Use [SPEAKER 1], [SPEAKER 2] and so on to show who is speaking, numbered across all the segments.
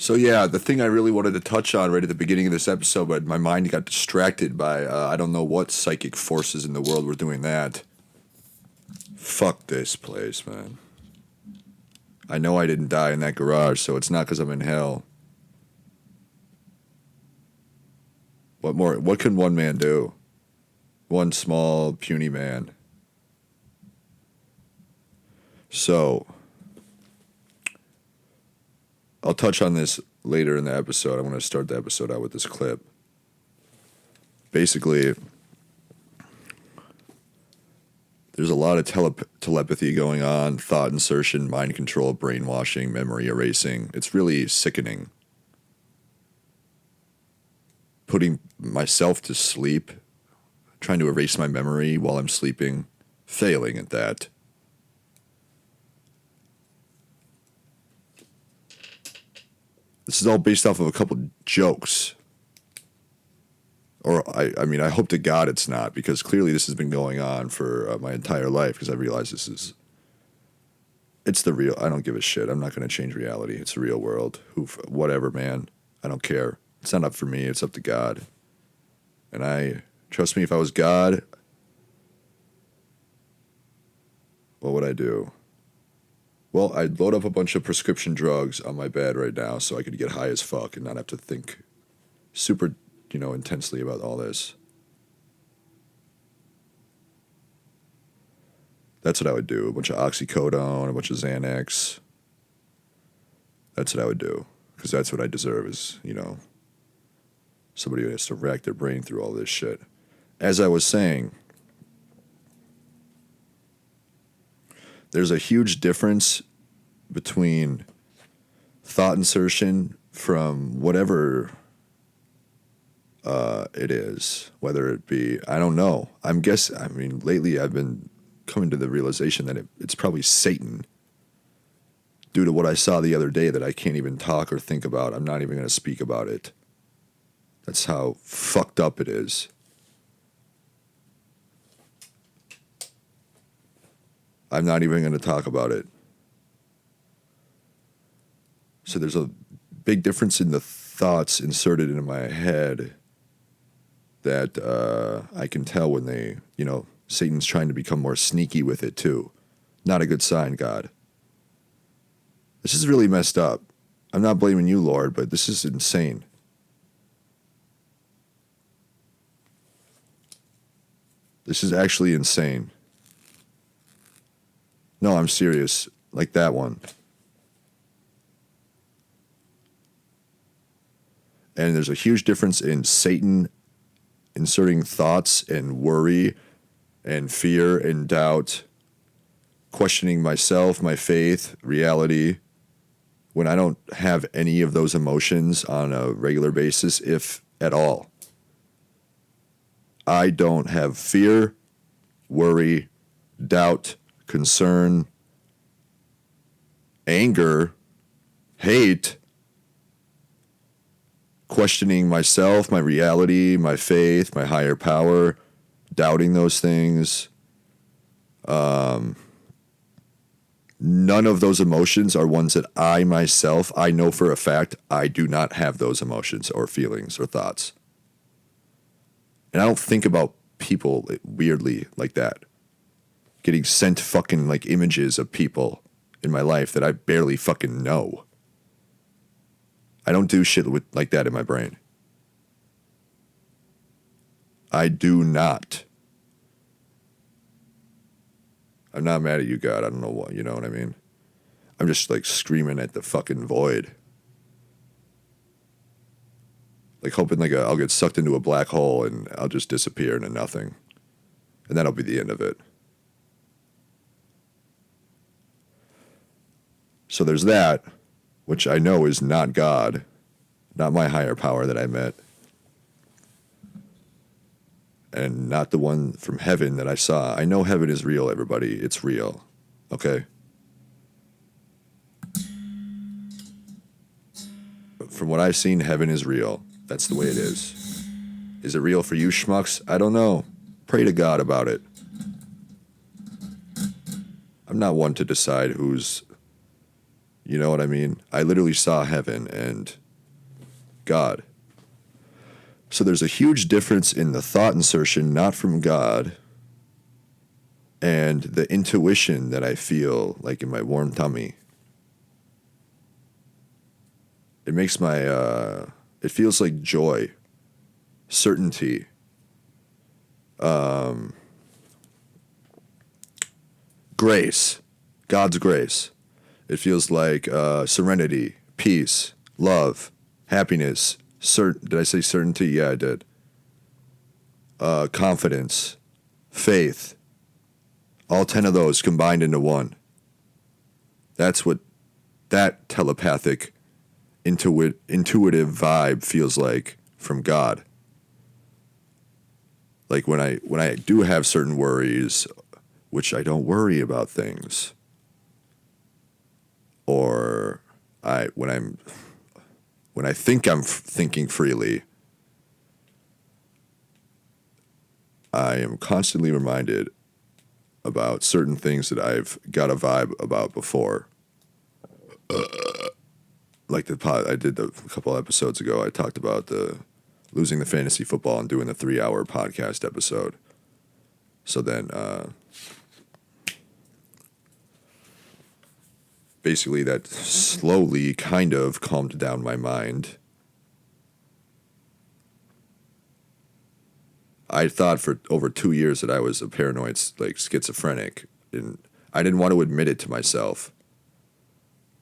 [SPEAKER 1] So yeah, the thing I really wanted to touch on right at the beginning of this episode, but my mind got distracted by I don't know what psychic forces in the world were doing that. Fuck this place, man. I know I didn't die in that garage, so it's not because I'm in hell. What more? What can one man do? One small, puny man. So, I'll touch on this later in the episode. I want to start the episode out with this clip. Basically, there's a lot of telepathy going on, thought insertion, mind control, brainwashing, memory erasing. It's really sickening. Putting myself to sleep, trying to erase my memory while I'm sleeping, failing at that. This is all based off of a couple jokes. Or, I mean, I hope to God it's not, because clearly this has been going on for my entire life, because I realize it's the real, I don't give a shit. I'm not going to change reality. It's the real world. Whatever, man. I don't care. It's not up for me. It's up to God. And trust me, if I was God, what would I do? Well, I'd load up a bunch of prescription drugs on my bed right now so I could get high as fuck and not have to think super, intensely about all this. That's what I would do. A bunch of oxycodone, a bunch of Xanax. That's what I would do. Because that's what I deserve is, somebody who has to rack their brain through all this shit. As I was saying, there's a huge difference between thought insertion from whatever it is, whether it be, I don't know. Lately I've been coming to the realization that it's probably Satan due to what I saw the other day that I can't even talk or think about. I'm not even going to speak about it. That's how fucked up it is. I'm not even going to talk about it. So there's a big difference in the thoughts inserted into my head that I can tell when they, Satan's trying to become more sneaky with it too. Not a good sign, God. This is really messed up. I'm not blaming you, Lord, but this is insane. This is actually insane. No, I'm serious. Like that one. And there's a huge difference in Satan inserting thoughts and worry and fear and doubt, questioning myself, my faith, reality, when I don't have any of those emotions on a regular basis, if at all. I don't have fear, worry, doubt, concern, anger, hate, questioning myself, my reality, my faith, my higher power, doubting those things. None of those emotions are ones that I myself, I know for a fact, I do not have those emotions or feelings or thoughts. And I don't think about people weirdly like that. Getting sent fucking like images of people in my life that I barely fucking know. I don't do shit like that in my brain. I do not. I'm not mad at you, God. I don't know what, you know what I mean? I'm just like screaming at the fucking void. Like hoping like I'll get sucked into a black hole and I'll just disappear into nothing. And that'll be the end of it. So there's that, which I know is not God, not my higher power that I met. And not the one from heaven that I saw. I know heaven is real, everybody. It's real. Okay? But from what I've seen, heaven is real. That's the way it is. Is it real for you schmucks? I don't know. Pray to God about it. I'm not one to decide who's, You know what I mean? I literally saw heaven and God. So there's a huge difference in the thought insertion, not from God, and the intuition that I feel like in my warm tummy. It makes my, it feels like joy, certainty, grace, God's grace. It feels like serenity, peace, love, happiness. Did I say certainty? Yeah, I did. Confidence, faith. All 10 of those combined into one. That's what that telepathic, intuitive vibe feels like from God. Like when I do have certain worries, which I don't worry about things, or when I think I'm thinking freely, I am constantly reminded about certain things that I've got a vibe about before. Like I did a couple episodes ago, I talked about losing the fantasy football and doing the 3-hour podcast episode. So then, basically that slowly kind of calmed down my mind. I thought for over 2 years that I was a paranoid, like schizophrenic, and I didn't want to admit it to myself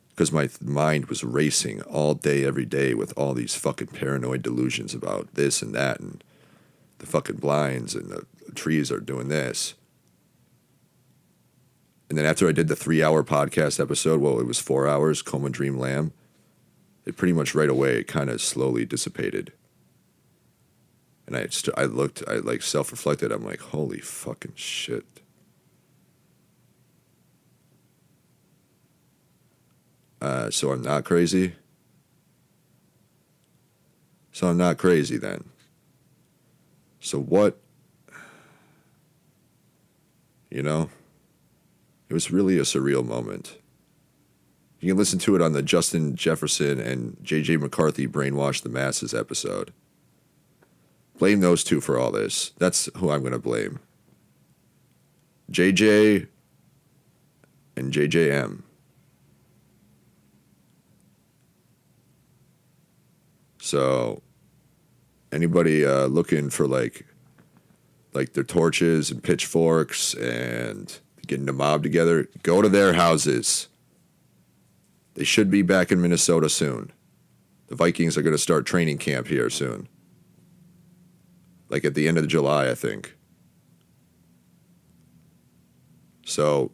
[SPEAKER 1] because my mind was racing all day, every day with all these fucking paranoid delusions about this and that, and the fucking blinds and the trees are doing this. And then after I did the 3-hour podcast episode, well, it was 4 hours, Coma Dream Lamb, it pretty much right away kind of slowly dissipated. And I like self-reflected. I'm like, holy fucking shit. So I'm not crazy? So I'm not crazy then. So what? You know? It was really a surreal moment. You can listen to it on the Justin Jefferson and J.J. McCarthy Brainwash the Masses episode. Blame those two for all this. That's who I'm going to blame. JJ and JJM. So, anybody looking for like their torches and pitchforks and getting the mob together, go to their houses. They should be back in Minnesota soon. The Vikings are going to start training camp here soon. Like at the end of July, I think. So,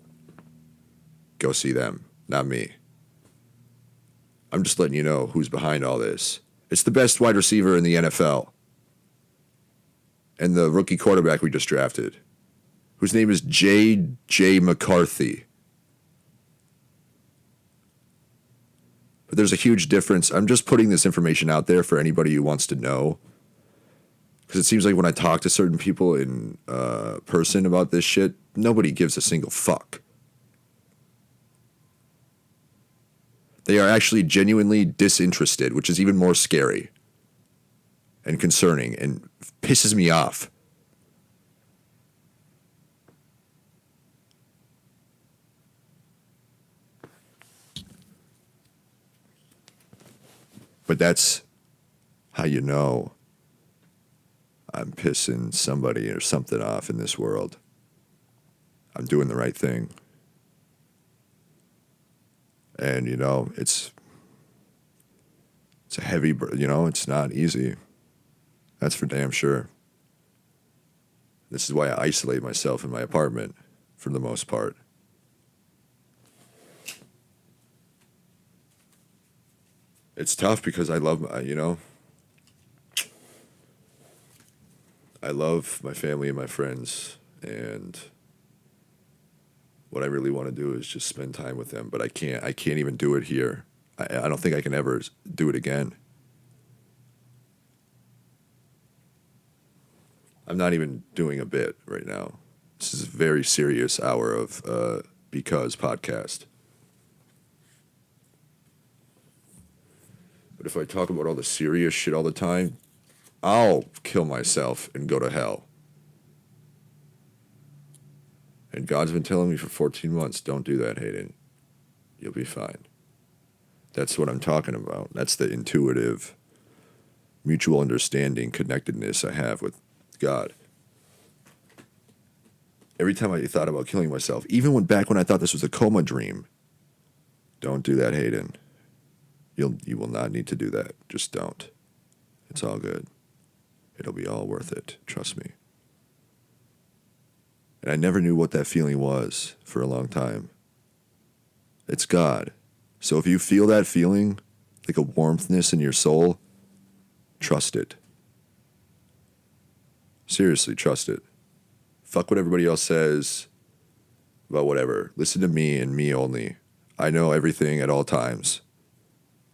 [SPEAKER 1] go see them, not me. I'm just letting you know who's behind all this. It's the best wide receiver in the NFL. And the rookie quarterback we just drafted, whose name is J.J. McCarthy. But there's a huge difference. I'm just putting this information out there for anybody who wants to know. Because it seems like when I talk to certain people in person about this shit, nobody gives a single fuck. They are actually genuinely disinterested, which is even more scary and concerning and pisses me off. But that's how you know I'm pissing somebody or something off in this world. I'm doing the right thing. And, you know, it's a heavy, it's not easy. That's for damn sure. This is why I isolate myself in my apartment for the most part. It's tough because I love, I love my family and my friends, and what I really want to do is just spend time with them, but I can't even do it here. I don't think I can ever do it again. I'm not even doing a bit right now. This is a very serious hour of Because podcast. But if I talk about all the serious shit all the time, I'll kill myself and go to hell. And God's been telling me for 14 months, don't do that, Hayden. You'll be fine. That's what I'm talking about. That's the intuitive, mutual understanding, connectedness I have with God. Every time I thought about killing myself, even back when I thought this was a coma dream, don't do that, Hayden. You will not need to do that. Just don't. It's all good. It'll be all worth it. Trust me. And I never knew what that feeling was for a long time. It's God. So if you feel that feeling, like a warmthness in your soul, trust it. Seriously, trust it. Fuck what everybody else says about whatever. Listen to me and me only. I know everything at all times.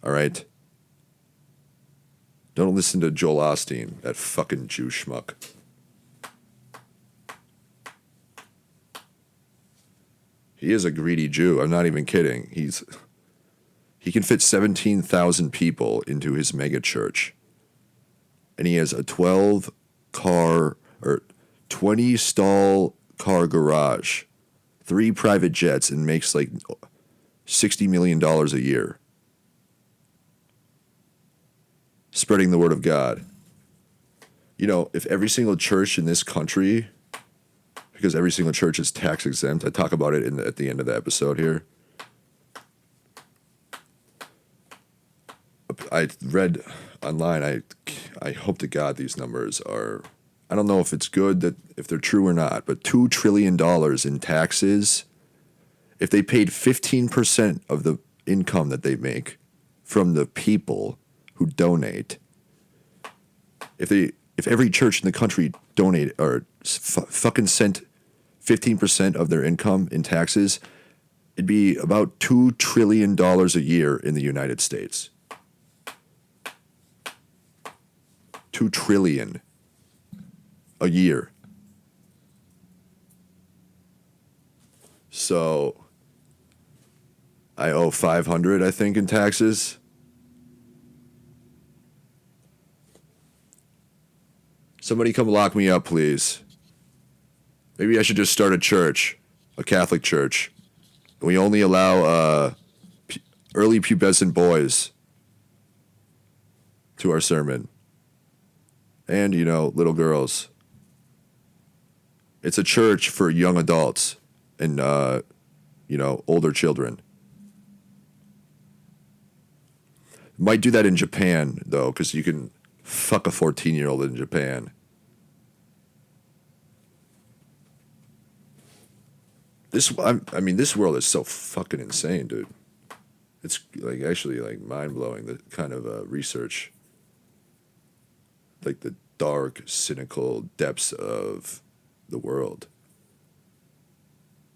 [SPEAKER 1] All right? Don't listen to Joel Osteen, that fucking Jew schmuck. He is a greedy Jew. I'm not even kidding. He can fit 17,000 people into his mega church. And he has a 20 stall car garage, 3 private jets, and makes like $60 million a year. Spreading the word of God. You know, if every single church in this country, because every single church is tax exempt, I talk about it at the end of the episode here. I read online, I hope to God these numbers are, I don't know if it's good, that if they're true or not, but $2 trillion in taxes, if they paid 15% of the income that they make from the people who donate, if every church in the country donate or fucking sent 15% of their income in taxes, it'd be about $2 trillion a year in the United States. $2 trillion a year. So I owe $500, I think, in taxes. Somebody come lock me up, please. Maybe I should just start a church, a Catholic church. We only allow early pubescent boys to our sermon. And, you know, little girls. It's a church for young adults and, older children. Might do that in Japan, though, because you can fuck a 14-year-old in Japan. This world is so fucking insane, dude. It's like actually like mind-blowing, the kind of research, like the dark, cynical depths of the world.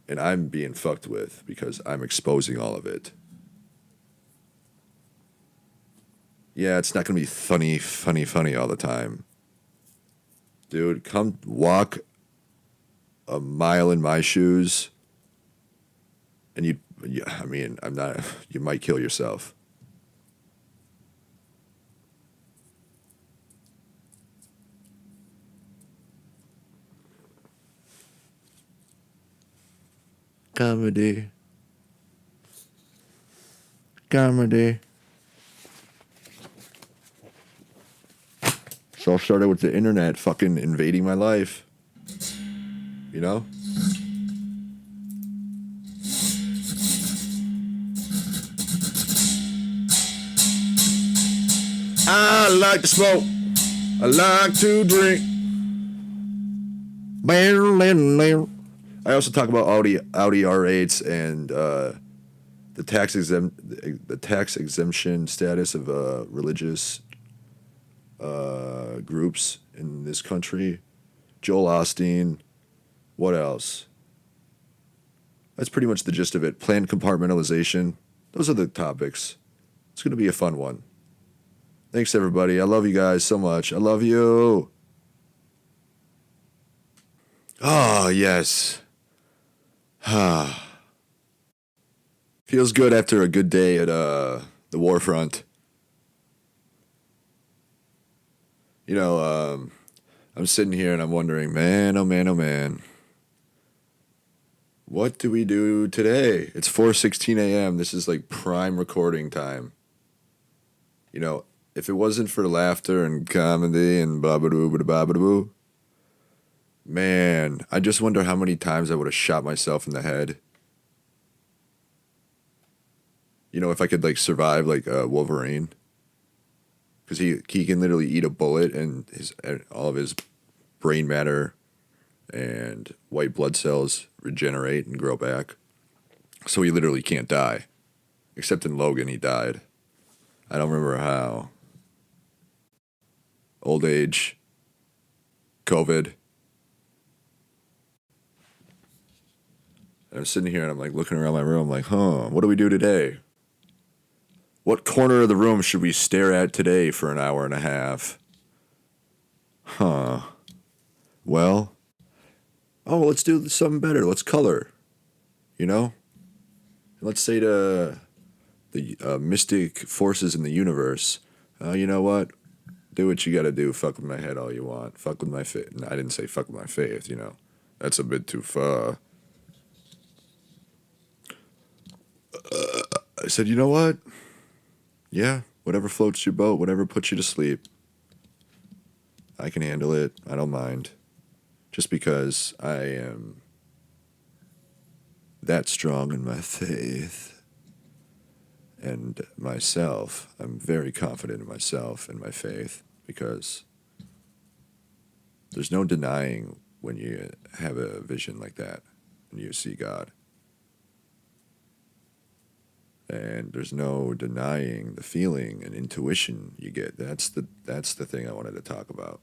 [SPEAKER 1] And I'm being fucked with because I'm exposing all of it. Yeah, it's not going to be funny all the time. Dude, come walk a mile in my shoes and you might kill yourself. Comedy. So I started with the internet fucking invading my life. You know? I like to smoke. I like to drink. I also talk about Audi R8s and the tax exemption status of religious groups in this country. Joel Osteen. What else? That's pretty much the gist of it. Planned compartmentalization. Those are the topics. It's going to be a fun one. Thanks, everybody. I love you guys so much. I love you. Oh, yes. Feels good after a good day at the war front. You know, I'm sitting here and I'm wondering, man, oh man, oh man, what do we do today? It's 4:16 a.m. This is like prime recording time. You know, if it wasn't for laughter and comedy and blah, man, I just wonder how many times I would have shot myself in the head. You know, if I could like survive like Wolverine, because he can literally eat a bullet and all of his brain matter and white blood cells regenerate and grow back. So he literally can't die. Except in Logan, he died. I don't remember how. Old age, COVID. And I'm sitting here and I'm like looking around my room like, what do we do today? What corner of the room should we stare at today for an hour and a half? Well, let's do something better. Let's color. You know? Let's say to the mystic forces in the universe, you know what? Do what you gotta do. Fuck with my head all you want. Fuck with my faith. No, I didn't say fuck with my faith, you know. That's a bit too far. I said, you know what? Yeah, whatever floats your boat, whatever puts you to sleep. I can handle it. I don't mind. Just because I am that strong in my faith and myself. I'm very confident in myself and my faith because there's no denying when you have a vision like that and you see God. And there's no denying the feeling and intuition you get. That's the thing I wanted to talk about.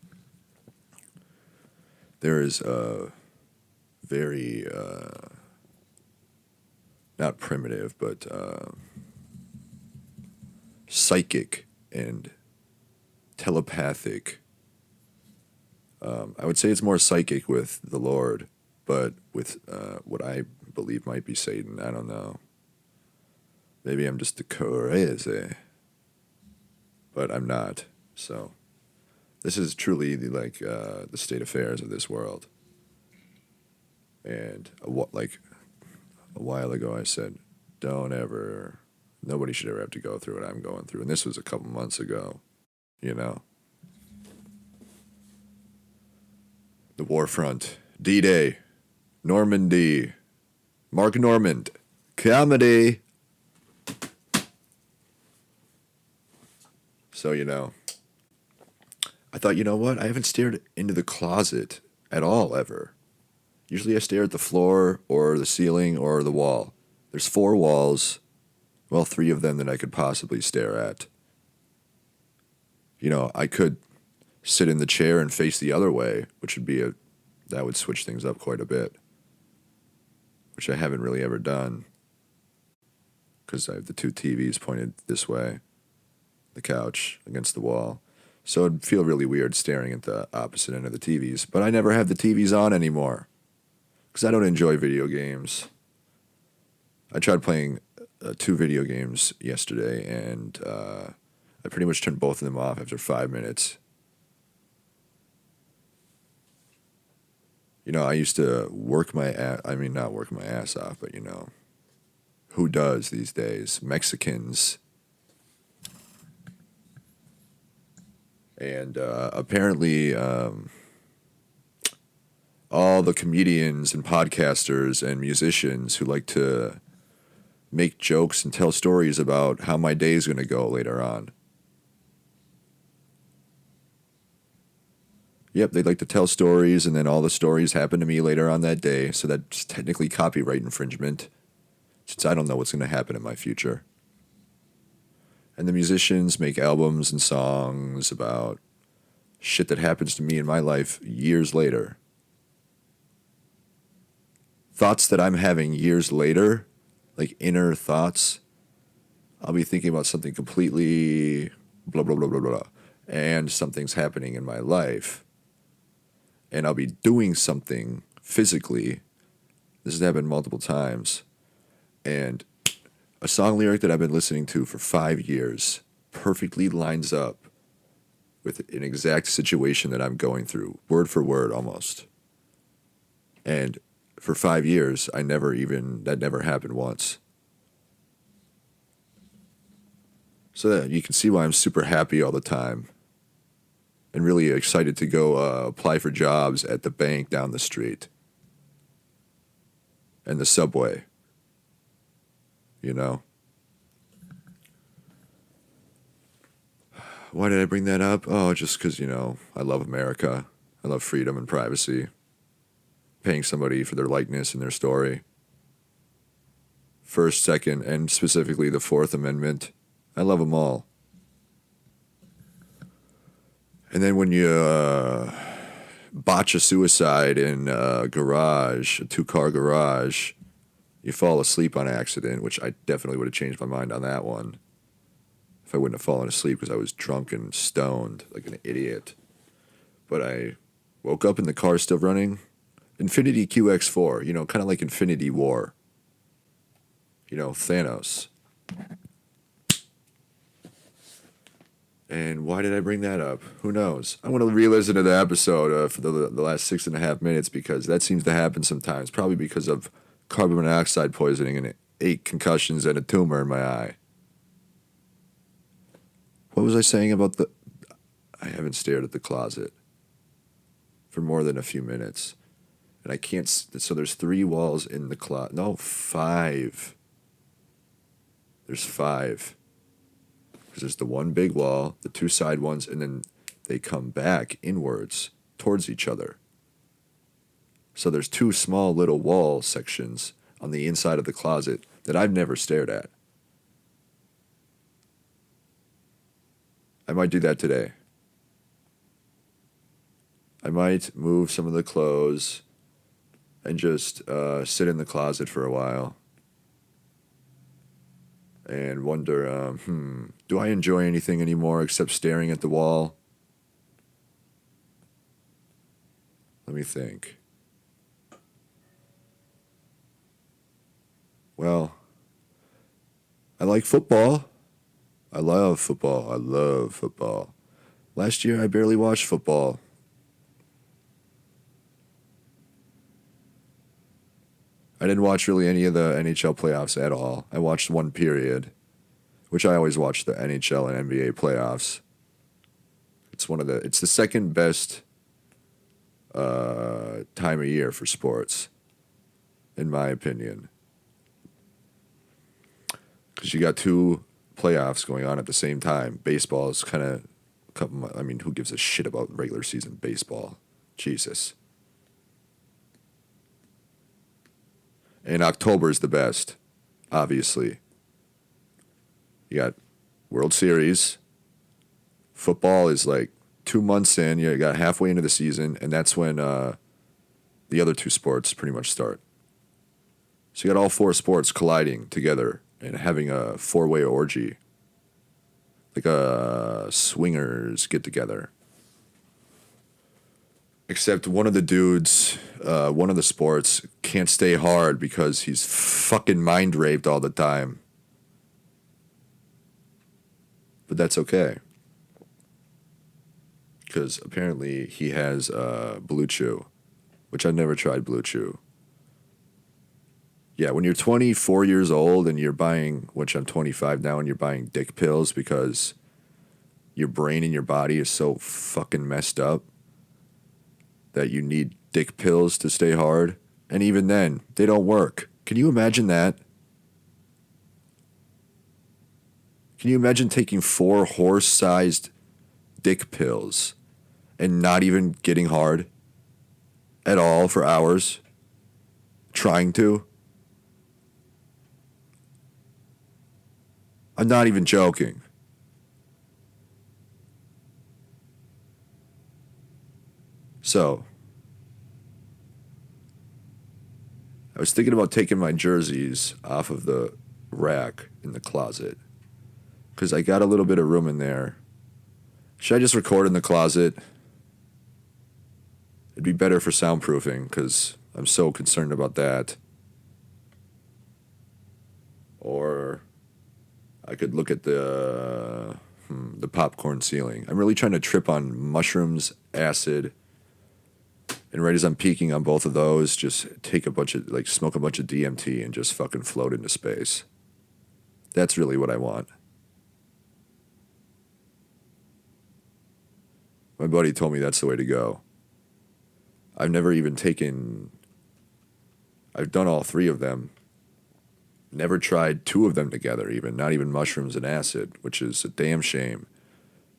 [SPEAKER 1] There is a very not primitive, but psychic and telepathic. I would say it's more psychic with the Lord, but with what I believe might be Satan. I don't know. Maybe I'm just crazy, but I'm not. So this is truly the state affairs of this world. And a while ago, I said, nobody should ever have to go through what I'm going through. And this was a couple months ago, you know. The war front, D-Day, Normandy, Mark Normand, comedy. So, you know, I thought, you know what? I haven't stared into the closet at all, ever. Usually I stare at the floor or the ceiling or the wall. There's 4 walls, well, 3 of them that I could possibly stare at. You know, I could sit in the chair and face the other way, which that would switch things up quite a bit, which I haven't really ever done because I have the 2 TVs pointed this way, the couch against the wall. So it'd feel really weird staring at the opposite end of the TVs. But I never have the TVs on anymore because I don't enjoy video games. I tried playing 2 video games yesterday, and I pretty much turned both of them off after 5 minutes. You know, I used to not work my ass off, but you know, who does these days? Mexicans. And apparently all the comedians and podcasters and musicians who like to make jokes and tell stories about how my day is going to go later on. Yep, they'd like to tell stories, and then all the stories happen to me later on that day, so that's technically copyright infringement, since I don't know what's going to happen in my future. And the musicians make albums and songs about shit that happens to me in my life years later. Thoughts that I'm having years later, like inner thoughts. I'll be thinking about something completely blah, blah, blah, blah, blah, and something's happening in my life. And I'll be doing something physically. This has happened multiple times. And a song lyric that I've been listening to for 5 years perfectly lines up with an exact situation that I'm going through, word for word almost. And for 5 years, that never happened once. So that you can see why I'm super happy all the time and really excited to go apply for jobs at the bank down the street and the subway, you know? Why did I bring that up? Oh, just because, I love America. I love freedom and privacy. Paying somebody for their likeness and their story. First, Second, and specifically the Fourth Amendment. I love them all. And then when you botch a suicide in a garage, a 2-car garage, you fall asleep on accident, which I definitely would have changed my mind on that one if I wouldn't have fallen asleep because I was drunk and stoned like an idiot. But I woke up and the car still running. Infinity QX4, kind of like Infinity War. Thanos. And why did I bring that up? Who knows? I want to re-listen to the episode for the last 6.5 minutes because that seems to happen sometimes. Probably because of carbon monoxide poisoning and 8 concussions and a tumor in my eye. What was I saying about I haven't stared at the closet for more than a few minutes. And I can't... So there's 3 walls in the closet. No, 5. There's 5. Because there's the one big wall, the 2 side ones, and then they come back inwards towards each other. So there's 2 small little wall sections on the inside of the closet that I've never stared at. I might do that today. I might move some of the clothes and just sit in the closet for a while and wonder, do I enjoy anything anymore except staring at the wall? Let me think. Well, I like football. I love football. I love football. Last year, I barely watched football. I didn't watch really any of the NHL playoffs at all. I watched one period, which I always watch the NHL and NBA playoffs. It's the second best time of year for sports, in my opinion. Because you got 2 playoffs going on at the same time. Baseball is kind of... who gives a shit about regular season baseball? Jesus. And October is the best, obviously. You got World Series. Football is like 2 months in. You got halfway into the season, and that's when the other 2 sports pretty much start. So you got all 4 sports colliding together and having a 4-way orgy. Like a swingers get-together. Except one of the dudes, one of the sports, can't stay hard because he's fucking mind-raped all the time. But that's okay. Because apparently he has Blue Chew, which I've never tried Blue Chew. Yeah, when you're 24 years old and you're buying, which I'm 25 now, and you're buying dick pills because your brain and your body is so fucking messed up that you need dick pills to stay hard. And even then, they don't work. Can you imagine that? Can you imagine taking 4 horse-sized dick pills and not even getting hard at all for hours? Trying to? I'm not even joking. So, I was thinking about taking my jerseys off of the rack in the closet because I got a little bit of room in there. Should I just record in the closet? It'd be better for soundproofing because I'm so concerned about that. Or I could look at the... the popcorn ceiling. I'm really trying to trip on mushrooms, acid, and right as I'm peaking on both of those, just take a bunch of, like, smoke a bunch of DMT and just fucking float into space. That's really what I want. My buddy told me that's the way to go. I've never even taken... I've done all three of them. Never tried two of them together even, not even mushrooms and acid, which is a damn shame.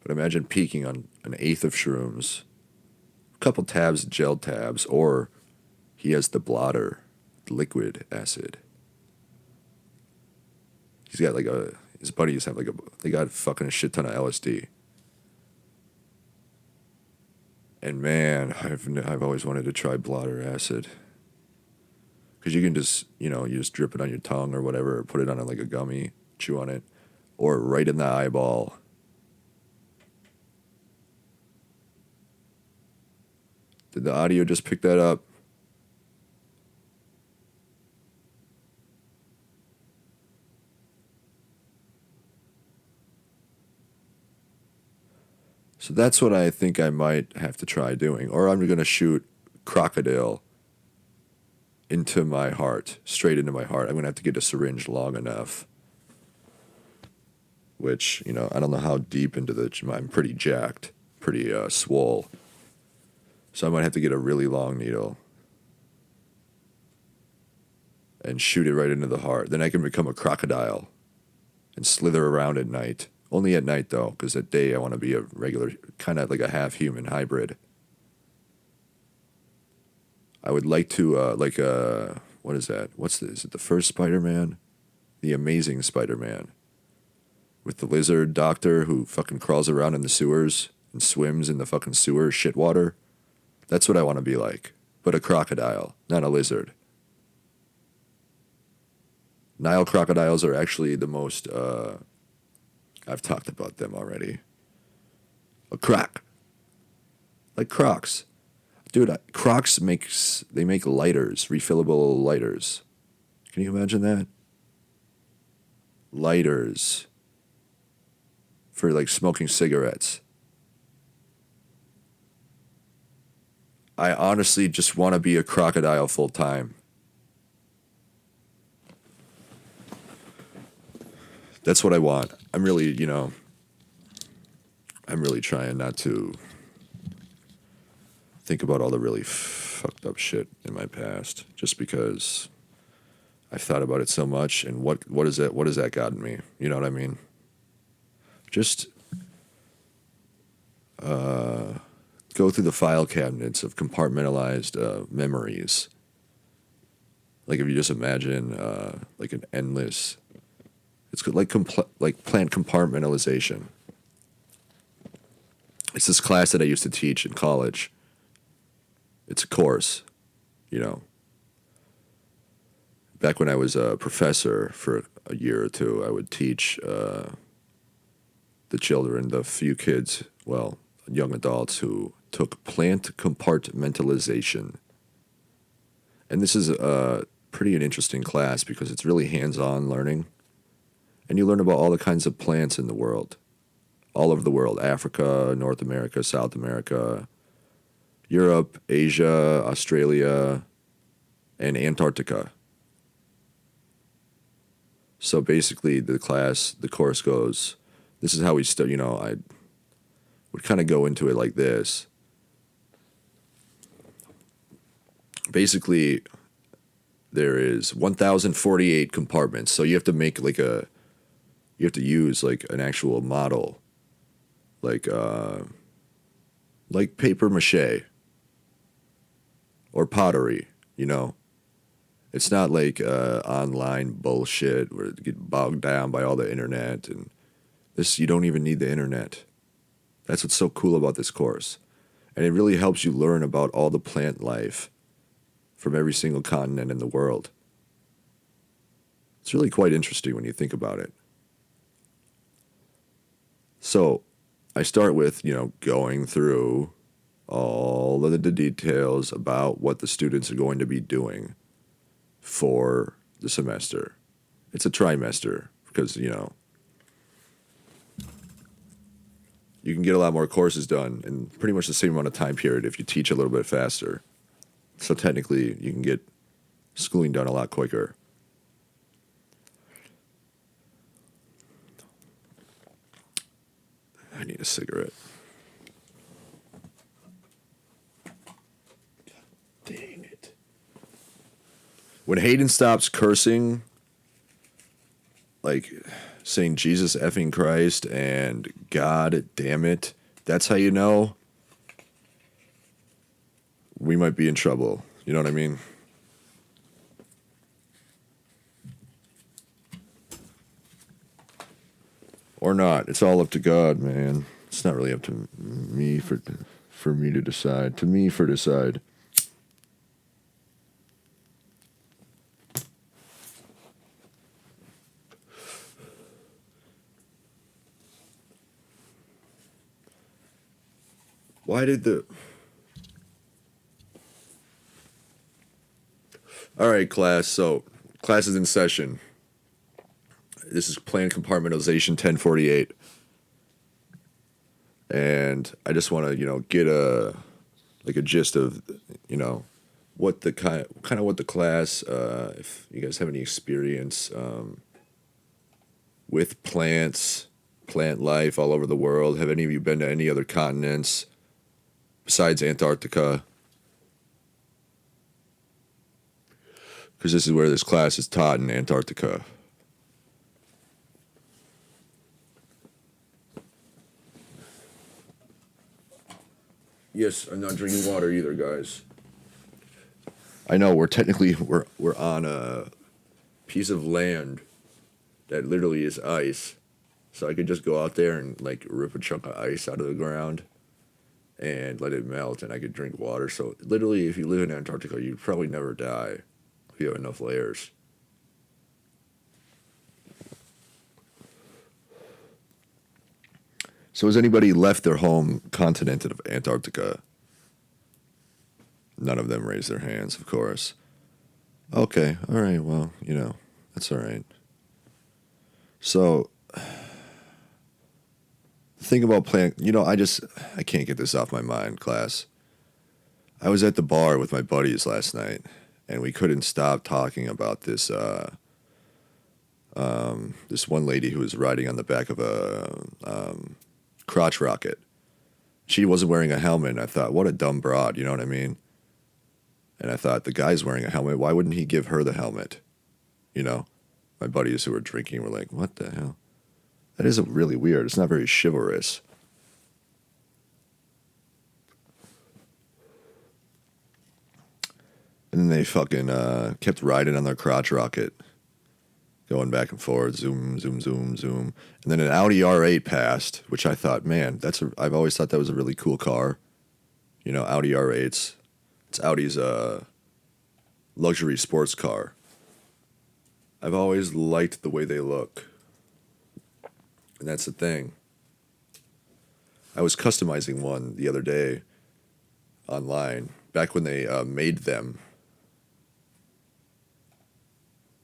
[SPEAKER 1] But imagine peaking on an eighth of shrooms, a couple tabs of gel tabs, or he has the blotter, liquid acid. He's got his buddies have they got fucking a shit ton of LSD. And man, I've always wanted to try blotter acid. Because you can just, you just drip it on your tongue or whatever, or put it on like a gummy, chew on it, or right in the eyeball. Did the audio just pick that up? So that's what I think I might have to try doing. Or I'm going to shoot Krokodil into my heart, straight into my heart. I'm going to have to get a syringe long enough. Which, I don't know how deep into I'm pretty jacked, pretty swole. So I might have to get a really long needle and shoot it right into the heart. Then I can become a crocodile and slither around at night. Only at night, though, because at day I want to be a regular, kind of like a half-human hybrid. I would like to, what is that? Is it the first Spider-Man? The Amazing Spider-Man. With the lizard doctor who fucking crawls around in the sewers and swims in the fucking sewer shit water. That's what I want to be like. But a crocodile, not a lizard. Nile crocodiles are actually the most, I've talked about them already. A croc. Like Crocs. Dude, Crocs make lighters, refillable lighters. Can you imagine that? Lighters. For like smoking cigarettes. I honestly just want to be a crocodile full time. That's what I want. I'm really, I'm really trying not to think about all the really fucked up shit in my past, just because I've thought about it so much. And what has that gotten me? You know what I mean? Just go through the file cabinets of compartmentalized memories. Like if you just imagine like an endless, it's like plant compartmentalization. It's this class that I used to teach in college. It's a course, Back when I was a professor for a year or two, I would teach the children, the few kids, young adults who took plant compartmentalization. And this is pretty an interesting class because it's really hands-on learning. And you learn about all the kinds of plants in the world. All over the world. Africa, North America, South America, Europe, Asia, Australia, and Antarctica. So basically the course goes, this is how we I would kind of go into it like this. Basically, there is 1,048 compartments. So you have to make you have to use like an actual model, like paper mache or pottery, It's not like online bullshit where you get bogged down by all the internet and this. You don't even need the internet. That's what's so cool about this course. And it really helps you learn about all the plant life from every single continent in the world. It's really quite interesting when you think about it. So I start with, going through all of the details about what the students are going to be doing for the semester. It's a trimester because, You can get a lot more courses done in pretty much the same amount of time period if you teach a little bit faster. So technically, you can get schooling done a lot quicker. I need a cigarette. God dang it. When Hayden stops cursing, like saying Jesus effing Christ and God damn it, that's how you know we might be in trouble. You know what I mean? Or not. It's all up to God, man. It's not really up to me for me to decide. To me for decide. Why did the... All right, class. So, class is in session. This is plan compartmentalization 1048. And I just want to, get a gist of, what the kind of what the class, if you guys have any experience with plants, plant life all over the world. Have any of you been to any other continents besides Antarctica? Because this is where this class is taught, in Antarctica. Yes, I'm not drinking water either, guys. I know we're on a piece of land that literally is ice. So I could just go out there and rip a chunk of ice out of the ground and let it melt, and I could drink water. So literally, if you live in Antarctica, you'd probably never die if you have enough layers. So has anybody left their home continent of Antarctica? None of them raised their hands, of course. Okay, all right, well, that's all right. So, the thing about plant, I can't get this off my mind, class. I was at the bar with my buddies last night, and we couldn't stop talking about this, this one lady who was riding on the back of a crotch rocket. She wasn't wearing a helmet, and I thought, what a dumb broad, you know what I mean? And I thought, the guy's wearing a helmet, why wouldn't he give her the helmet? My buddies who were drinking were like, what the hell? That is really weird. It's not very chivalrous. And then they fucking kept riding on their crotch rocket, going back and forth, zoom, zoom, zoom, zoom. And then an Audi R8 passed, which I thought, man, I've always thought that was a really cool car. Audi R8s. It's Audi's luxury sports car. I've always liked the way they look. And that's the thing. I was customizing one the other day online, back when they made them.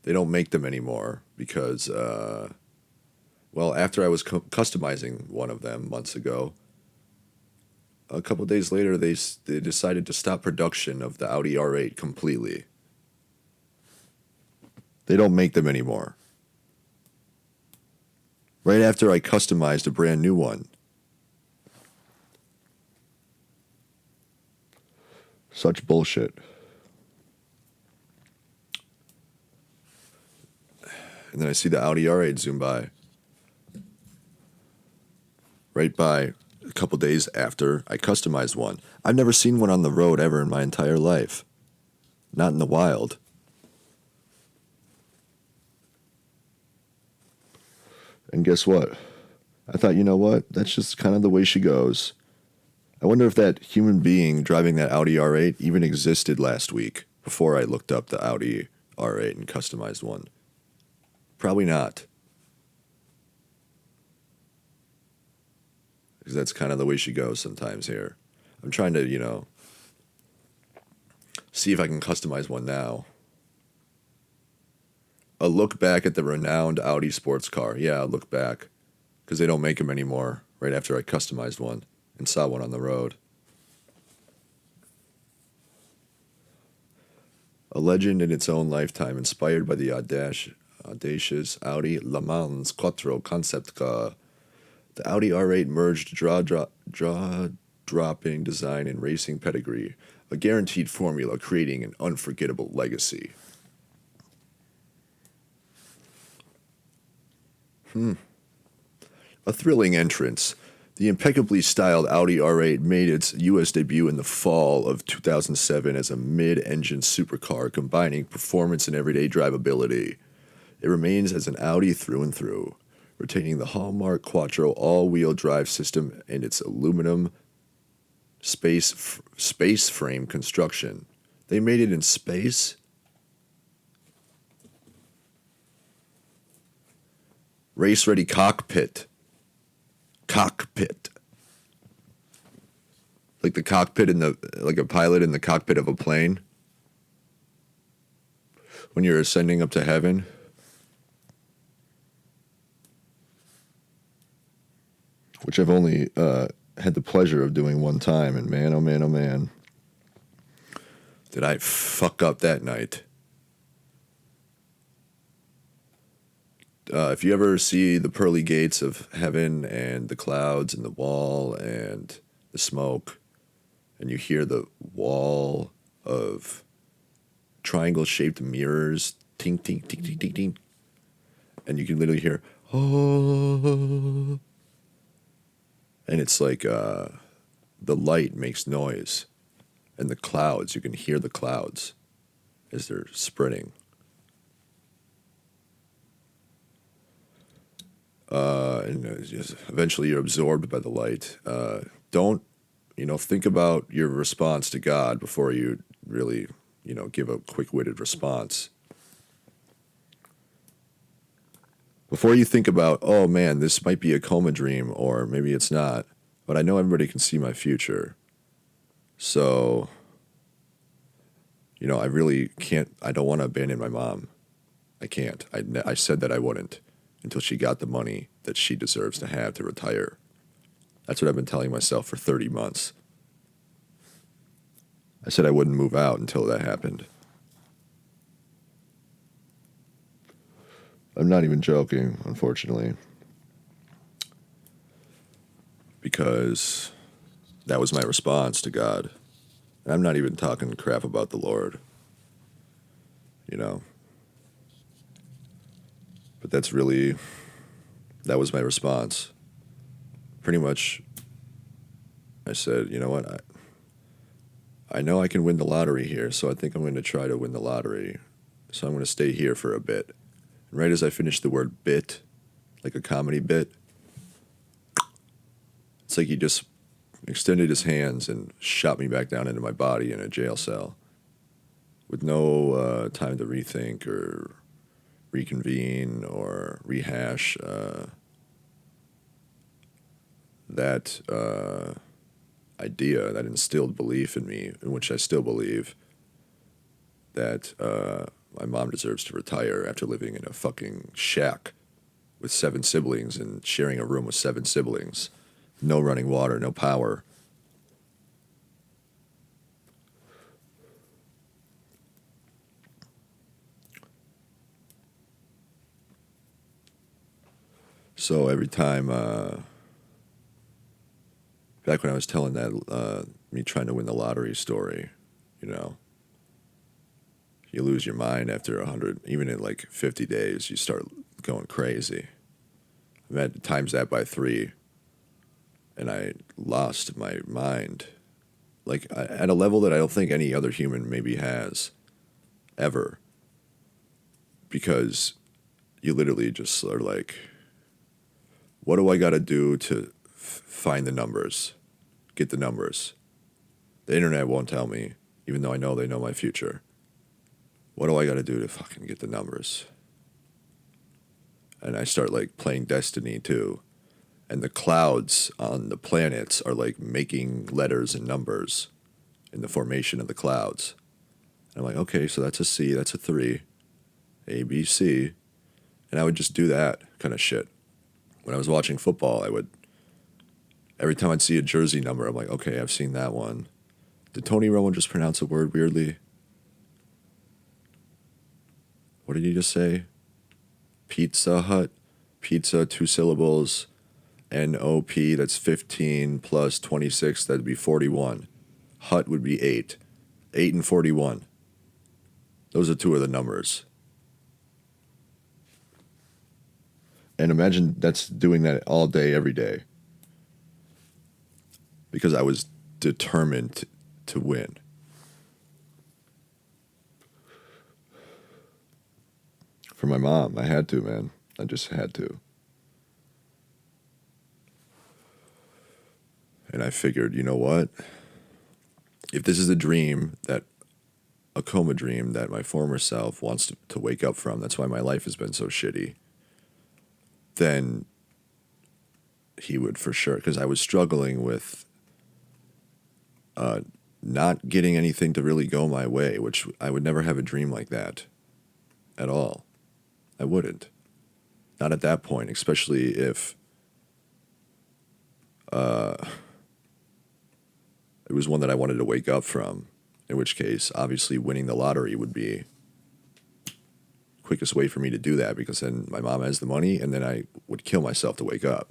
[SPEAKER 1] They don't make them anymore because, after I was customizing one of them months ago, a couple of days later, they decided to stop production of the Audi R8 completely. They don't make them anymore. Right after I customized a brand new one. Such bullshit. And then I see the Audi R8 zoom by. Right by a couple days after I customized one. I've never seen one on the road ever in my entire life. Not in the wild. And guess what? I thought, you know what? That's just kind of the way she goes. I wonder if that human being driving that Audi R8 even existed last week before I looked up the Audi R8 and customized one. Probably not. Because that's kind of the way she goes sometimes here. I'm trying to, see if I can customize one now. A look back at the renowned Audi sports car. Yeah, a look back. Because they don't make them anymore. right after I customized one and saw one on the road. A legend in its own lifetime, inspired by the audacious Audi Le Mans Quattro concept car. The Audi R8 merged jaw-dropping design and racing pedigree, a guaranteed formula creating an unforgettable legacy. A thrilling entrance. The impeccably styled Audi R8 made its U.S. debut in the fall of 2007 as a mid-engine supercar combining performance and everyday drivability. It remains as an Audi through and through, retaining the hallmark Quattro all-wheel drive system and its aluminum space frame construction. They made it in space? Race-ready cockpit. Cockpit. Like the cockpit like a pilot in the cockpit of a plane. When you're ascending up to heaven. Which I've only had the pleasure of doing one time, and man, oh man, oh man, did I fuck up that night. If you ever see the pearly gates of heaven and the clouds and the wall and the smoke, and you hear the wall of triangle-shaped mirrors, tink, tink, tink, tink, tink, tink, and you can literally hear, oh, and it's like the light makes noise, and the clouds, you can hear the clouds as they're spreading. And just eventually you're absorbed by the light. Don't, think about your response to God before you really, give a quick-witted response. Before you think about, oh man, this might be a coma dream, or maybe it's not, but I know everybody can see my future. So, I really can't, I don't want to abandon my mom. I can't. I said that I wouldn't until she got the money that she deserves to have to retire. That's what I've been telling myself for 30 months. I said I wouldn't move out until that happened. I'm not even joking, unfortunately. Because that was my response to God. And I'm not even talking crap about the Lord. But that was my response. Pretty much, I said, you know what, I know I can win the lottery here, so I think I'm going to try to win the lottery. So I'm going to stay here for a bit. And right as I finished the word bit, like a comedy bit, it's like he just extended his hands and shot me back down into my body in a jail cell with no time to rethink or reconvene or rehash that idea, that instilled belief in me, in which I still believe, that my mom deserves to retire after living in a fucking shack with 7 siblings and sharing a room with 7 siblings. No running water, no power. So every time, back when I was telling that, me trying to win the lottery story, you lose your mind after 100, even in like 50 days, you start going crazy. I've had times that by 3, and I lost my mind, like at a level that I don't think any other human maybe has, ever. Because you literally just are like, what do I got to do to find the numbers, get the numbers? The internet won't tell me, even though I know they know my future. What do I got to do to fucking get the numbers? And I start like playing Destiny too. And the clouds on the planets are like making letters and numbers in the formation of the clouds. And I'm like, okay, so that's a C, that's a 3, A, B, C. And I would just do that kind of shit. When I was watching football, I would Every time I'd see a jersey number, I'm like, okay, I've seen that one. Did Tony Romo just pronounce a word weirdly? What did he just say? Pizza Hut? Pizza, 2 syllables. NOP, that's 15 plus 26, that'd be 41. Hut would be 8. 8 and 41. Those are 2 of the numbers. And imagine that's doing that all day, every day. Because I was determined to win. For my mom, I had to, man. I just had to. And I figured, you know what? If this is a coma dream that my former self wants to wake up from, that's why my life has been so shitty, then he would for sure. Because I was struggling with not getting anything to really go my way, which I would never have a dream like that at all. I wouldn't. Not at that point, especially if it was one that I wanted to wake up from, in which case, obviously, winning the lottery would be the quickest way for me to do that, because then my mom has the money, and then I would kill myself to wake up.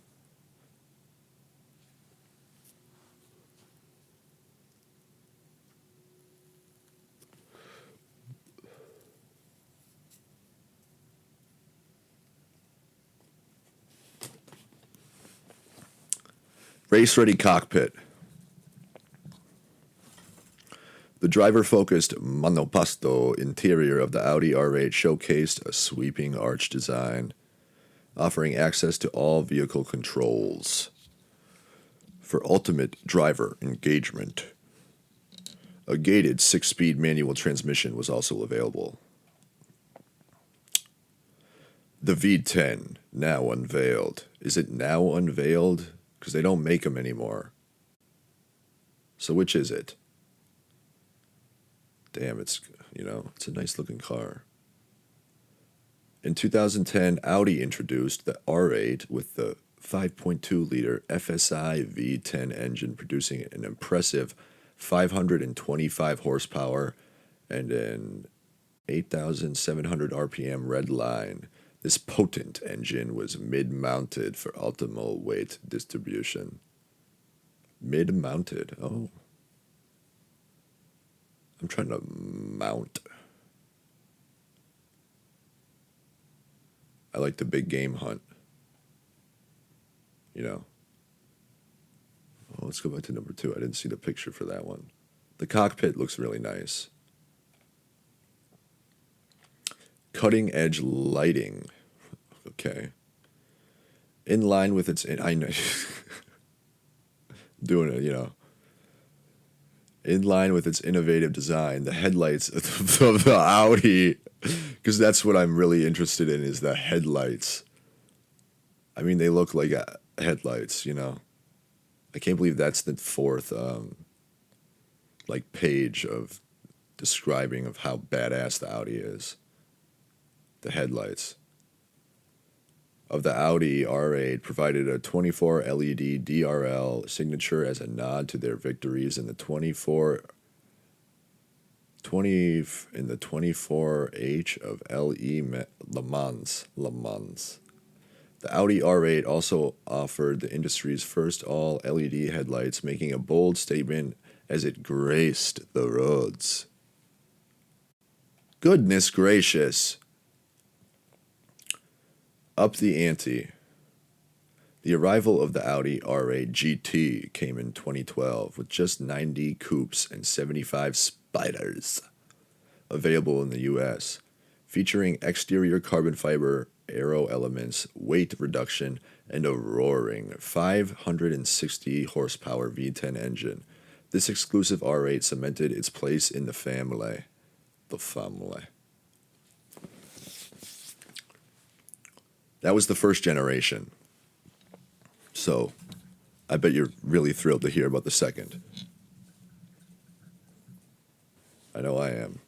[SPEAKER 1] Race-ready cockpit. The driver-focused monopasto interior of the Audi R8 showcased a sweeping arch design, offering access to all vehicle controls. For ultimate driver engagement, a gated 6-speed manual transmission was also available. The V10, now unveiled. Is it now unveiled? Because they don't make them anymore. So which is it? Damn, it's a nice looking car. In 2010, Audi introduced the R8 with the 5.2-liter FSI V10 engine, producing an impressive 525 horsepower and an 8,700 RPM red line. This potent engine was mid-mounted for optimal weight distribution. Mid-mounted, oh. I'm trying to mount. I like the big game hunt. Oh, let's go back to number 2. I didn't see the picture for that one. The cockpit looks really nice. Cutting edge lighting. Okay. In line with its... I know. Doing it, In line with its innovative design, the headlights of the Audi, because that's what I'm really interested in, is the headlights. I mean, they look like headlights, I can't believe that's the 4th, page of describing of how badass the Audi is. The headlights of the Audi R8 provided a 24 LED DRL signature as a nod to their victories in the 24H of Le Mans. The Audi R8 also offered the industry's first all LED headlights, making a bold statement as it graced the roads. Goodness gracious. Up the ante. The arrival of the Audi R8 GT came in 2012 with just 90 coupes and 75 spiders available in the US, featuring exterior carbon fiber aero elements, weight reduction, and a roaring 560 horsepower V10 engine. This exclusive R8 cemented its place in the family. The family. That was the first generation. So, I bet you're really thrilled to hear about the second. I know I am.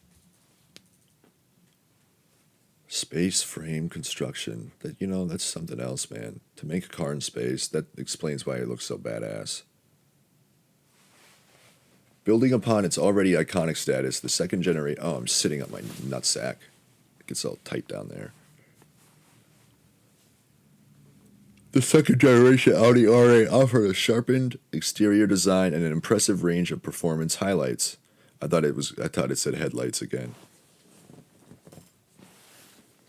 [SPEAKER 1] Space frame construction. That's something else, man. To make a car in space, that explains why it looks so badass. Building upon its already iconic status, the second generation... Oh, I'm sitting on my nutsack. It gets all tight down there. The second generation Audi R8 offered a sharpened exterior design and an impressive range of performance highlights. I thought it said headlights again.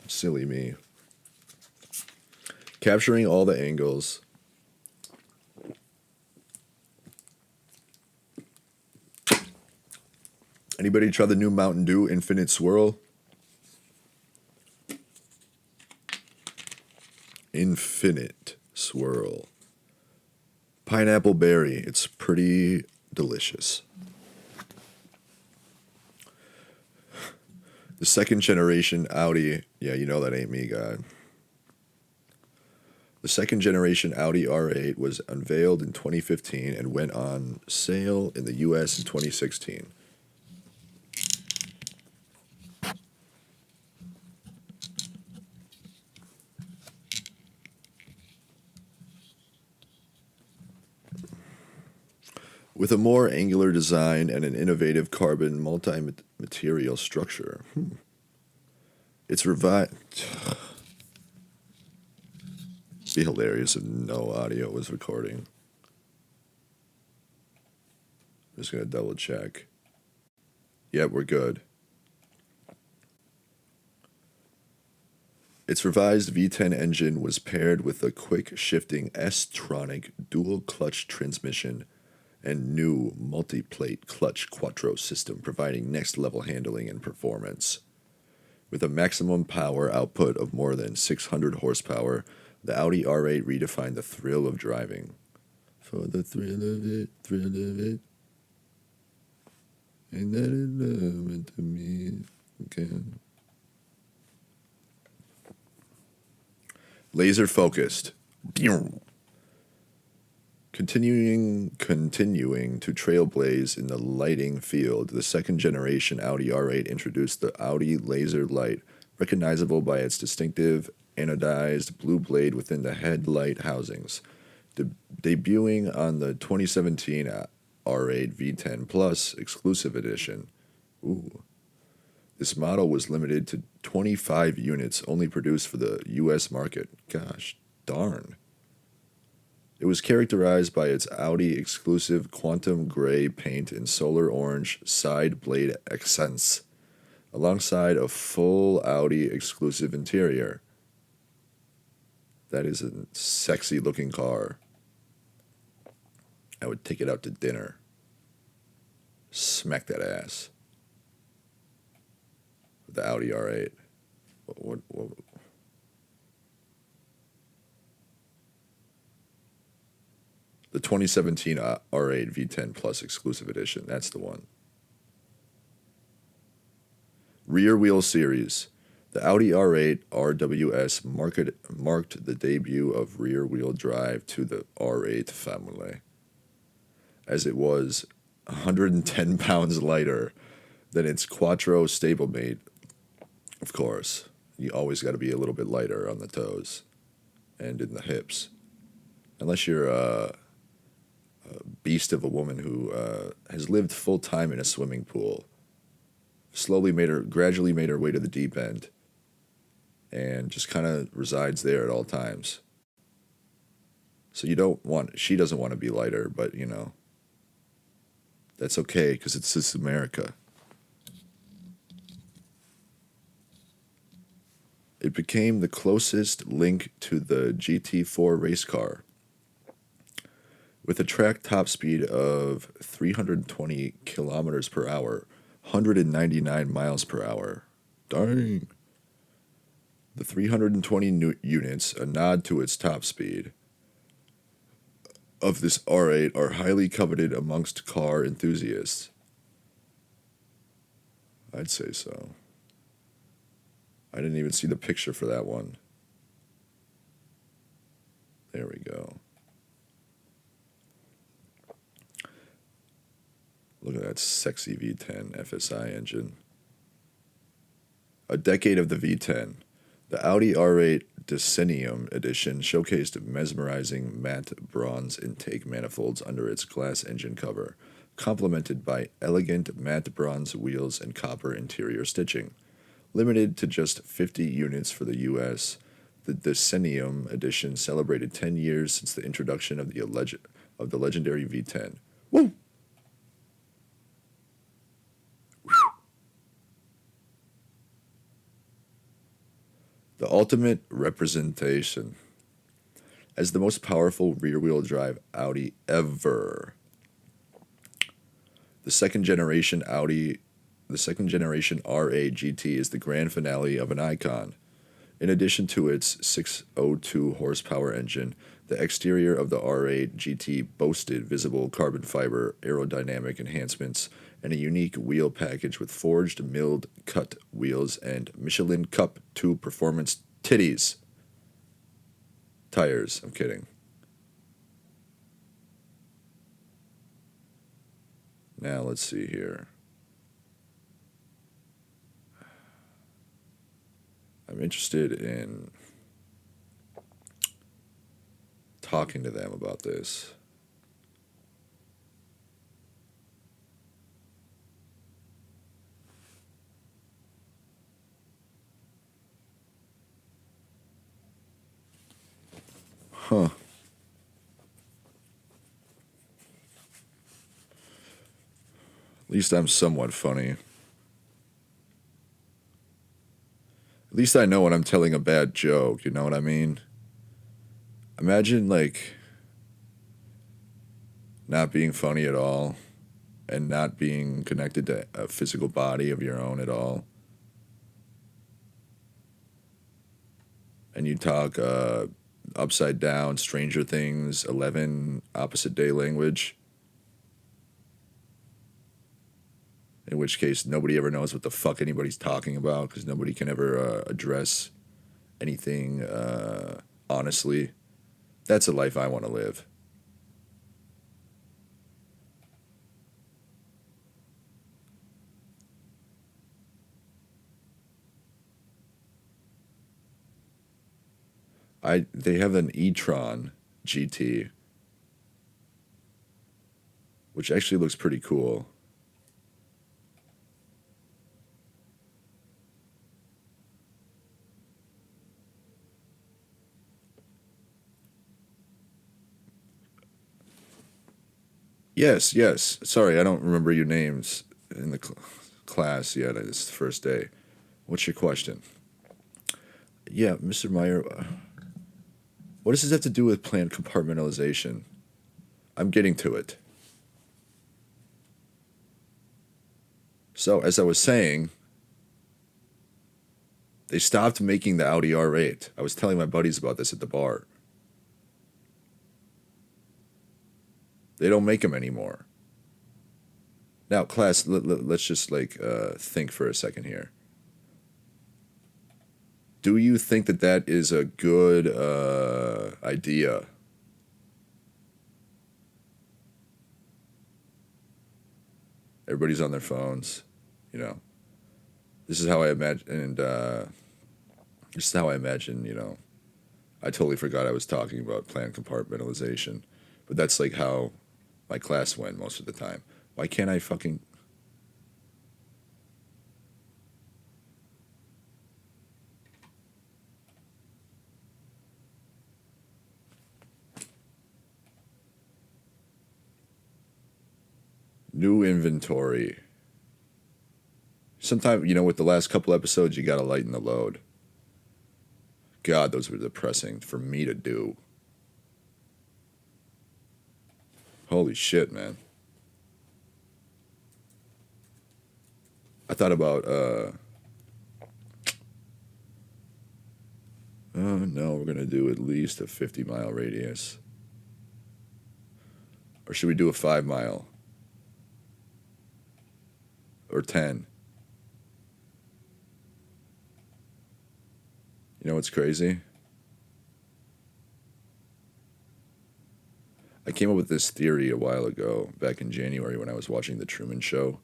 [SPEAKER 1] Silly me. Capturing all the angles. Anybody try the new Mountain Dew Infinite Swirl? Infinite Swirl. Pineapple berry. It's pretty delicious. The second generation Audi. Yeah, you know that ain't me, God. The second generation Audi R8 was unveiled in 2015 and went on sale in the US in 2016. With a more angular design and an innovative carbon multi-material structure. It's revived. Be hilarious if no audio was recording. I'm just going to double check. Yep, we're good. Its revised V10 engine was paired with a quick shifting S-tronic dual clutch transmission and new multi-plate clutch quattro system, providing next-level handling and performance. With a maximum power output of more than 600 horsepower, the Audi R8 redefined the thrill of driving. For the thrill of it, ain't that love to me again. Laser focused. Continuing to trailblaze in the lighting field, the second generation Audi R8 introduced the Audi Laser Light, recognizable by its distinctive anodized blue blade within the headlight housings. Debuting on the 2017 R8 V10 Plus exclusive edition. Ooh. This model was limited to 25 units, only produced for the U.S. market. Gosh, darn. It was characterized by its Audi-exclusive quantum gray paint and solar orange side blade accents, alongside a full Audi-exclusive interior. That is a sexy-looking car. I would take it out to dinner. Smack that ass. The Audi R8. What? The 2017 R8 V10 Plus exclusive edition. That's the one. Rear wheel series. The Audi R8 RWS marked the debut of rear wheel drive to the R8 family, as it was 110 pounds lighter than its Quattro stablemate. Of course, you always got to be a little bit lighter on the toes and in the hips, unless you're a beast of a woman who has lived full time in a swimming pool, gradually made her way to the deep end, and just kind of resides there at all times. So she doesn't want to be lighter, but that's okay because it's just America. It became the closest link to the GT4 race car, with a track top speed of 320 kilometers per hour, 199 miles per hour. Dang. The 320 units, a nod to its top speed, of this R8 are highly coveted amongst car enthusiasts. I'd say so. I didn't even see the picture for that one. There we go. Look at that sexy V10 FSI engine. A decade of the V10. The Audi R8 Decennium edition showcased mesmerizing matte bronze intake manifolds under its glass engine cover, complemented by elegant matte bronze wheels and copper interior stitching. Limited to just 50 units for the US, the Decennium edition celebrated 10 years since the introduction of the legendary V10. Woo! The ultimate representation as the most powerful rear-wheel drive Audi ever. The second generation RA GT is the grand finale of an icon. In addition to its 602 horsepower engine, the exterior of the R8 GT boasted visible carbon fiber aerodynamic enhancements and a unique wheel package with forged milled cut wheels and Michelin Cup 2 performance tires. I'm kidding. Now let's see here. I'm interested in talking to them about this. Huh. At least I'm somewhat funny. At least I know when I'm telling a bad joke, you know what I mean? Imagine, like, not being funny at all and not being connected to a physical body of your own at all. And you talk upside down, Stranger Things, 11, opposite day language. In which case, nobody ever knows what the fuck anybody's talking about because nobody can ever address anything honestly. That's a life I want to live. They have an e-tron GT, which actually looks pretty cool. Yes, yes. Sorry, I don't remember your names in the class yet. It's the first day. What's your question? Yeah, Mr. Meyer, what does this have to do with plant compartmentalization? I'm getting to it. So, as I was saying, they stopped making the Audi R8. I was telling my buddies about this at the bar. They don't make them anymore. Now, class, let's just think for a second here. Do you think that that is a good idea? Everybody's on their phones, you know. This is how I imagine, and this is how I imagine, you know. I totally forgot I was talking about plant compartmentalization, but that's like how my class went most of the time. Why can't I fucking... New inventory. Sometimes, you know, with the last couple episodes, you gotta lighten the load. God, those were depressing for me to do. Holy shit, man. I thought about, oh no, we're gonna do at least a 50-mile radius. Or should we do a 5-mile? Or 10? You know what's crazy? I came up with this theory a while ago, back in January when I was watching The Truman Show.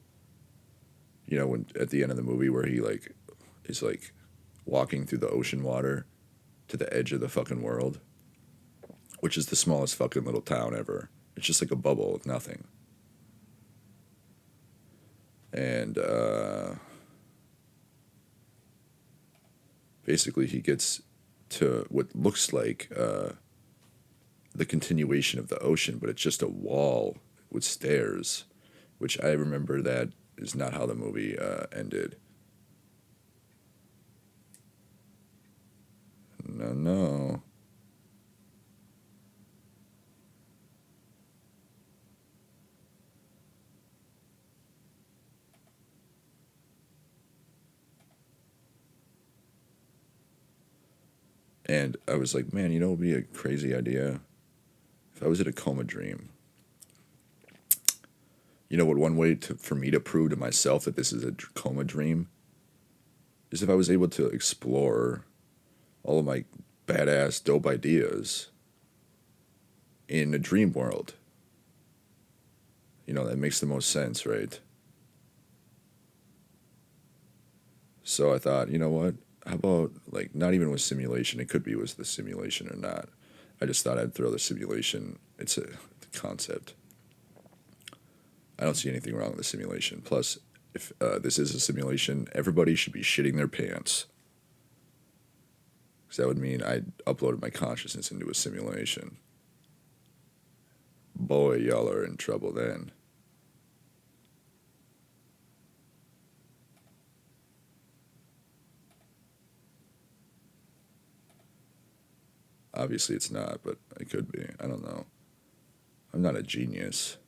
[SPEAKER 1] You know, when at the end of the movie where he like is like walking through the ocean water to the edge of the fucking world, which is the smallest fucking little town ever. It's just like a bubble of nothing. And basically he gets to what looks like the continuation of the ocean, but it's just a wall with stairs, which I remember that is not how the movie ended. No, no. And I was like, man, you know what would be a crazy idea? If I was in a coma dream. You know what, one way for me to prove to myself that this is a coma dream is if I was able to explore all of my badass, dope ideas in a dream world. You know, that makes the most sense, right? So I thought, you know what? How about, like, not even with simulation? It could be was the simulation or not. I just thought I'd throw the simulation. It's a concept. I don't see anything wrong with the simulation. Plus, if this is a simulation, everybody should be shitting their pants. Because that would mean I uploaded my consciousness into a simulation. Boy, y'all are in trouble then. Obviously it's not, but it could be. I don't know. I'm not a genius.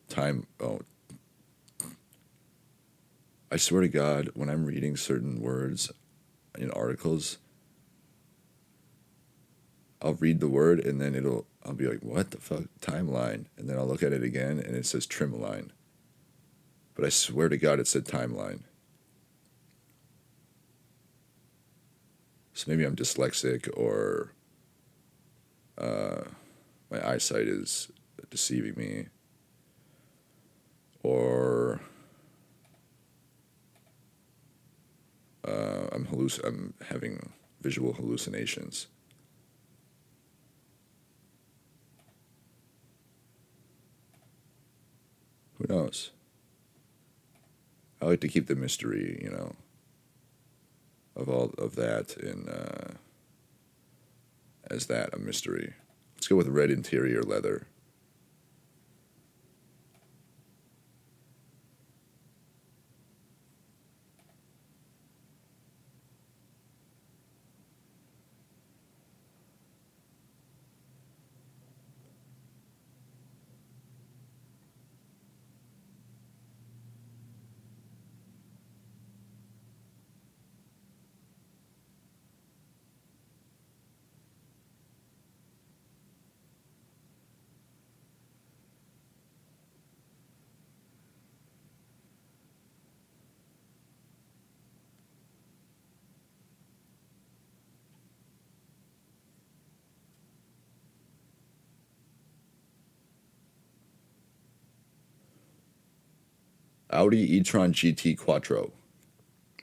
[SPEAKER 1] Time. Oh, I swear to God, when I'm reading certain words in articles, I'll read the word and then I'll be like, what the fuck? Timeline. And then I'll look at it again and it says trim line. But I swear to God it said timeline. So maybe I'm dyslexic or my eyesight is deceiving me. Or I'm having visual hallucinations. Who knows? I like to keep the mystery, you know, of all of that in as that a mystery. Let's go with red interior leather. Audi e-tron GT Quattro.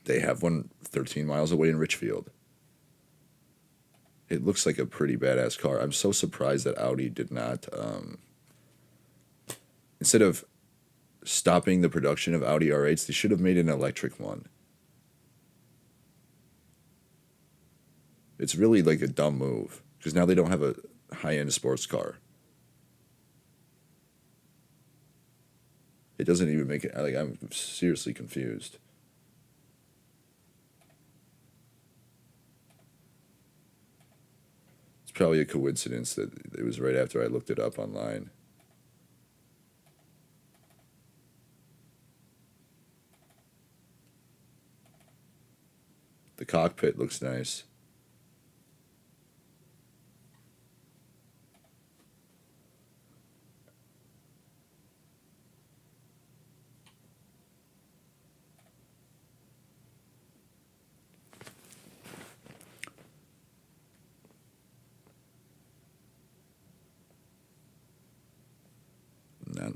[SPEAKER 1] They have one 13 miles away in Richfield. It looks like a pretty badass car. I'm so surprised that Audi did not, instead of stopping the production of Audi R8s, they should have made an electric one. It's really like a dumb move because now they don't have a high-end sports car. It doesn't even make it, like, I'm seriously confused. It's probably a coincidence that it was right after I looked it up online. The cockpit looks nice.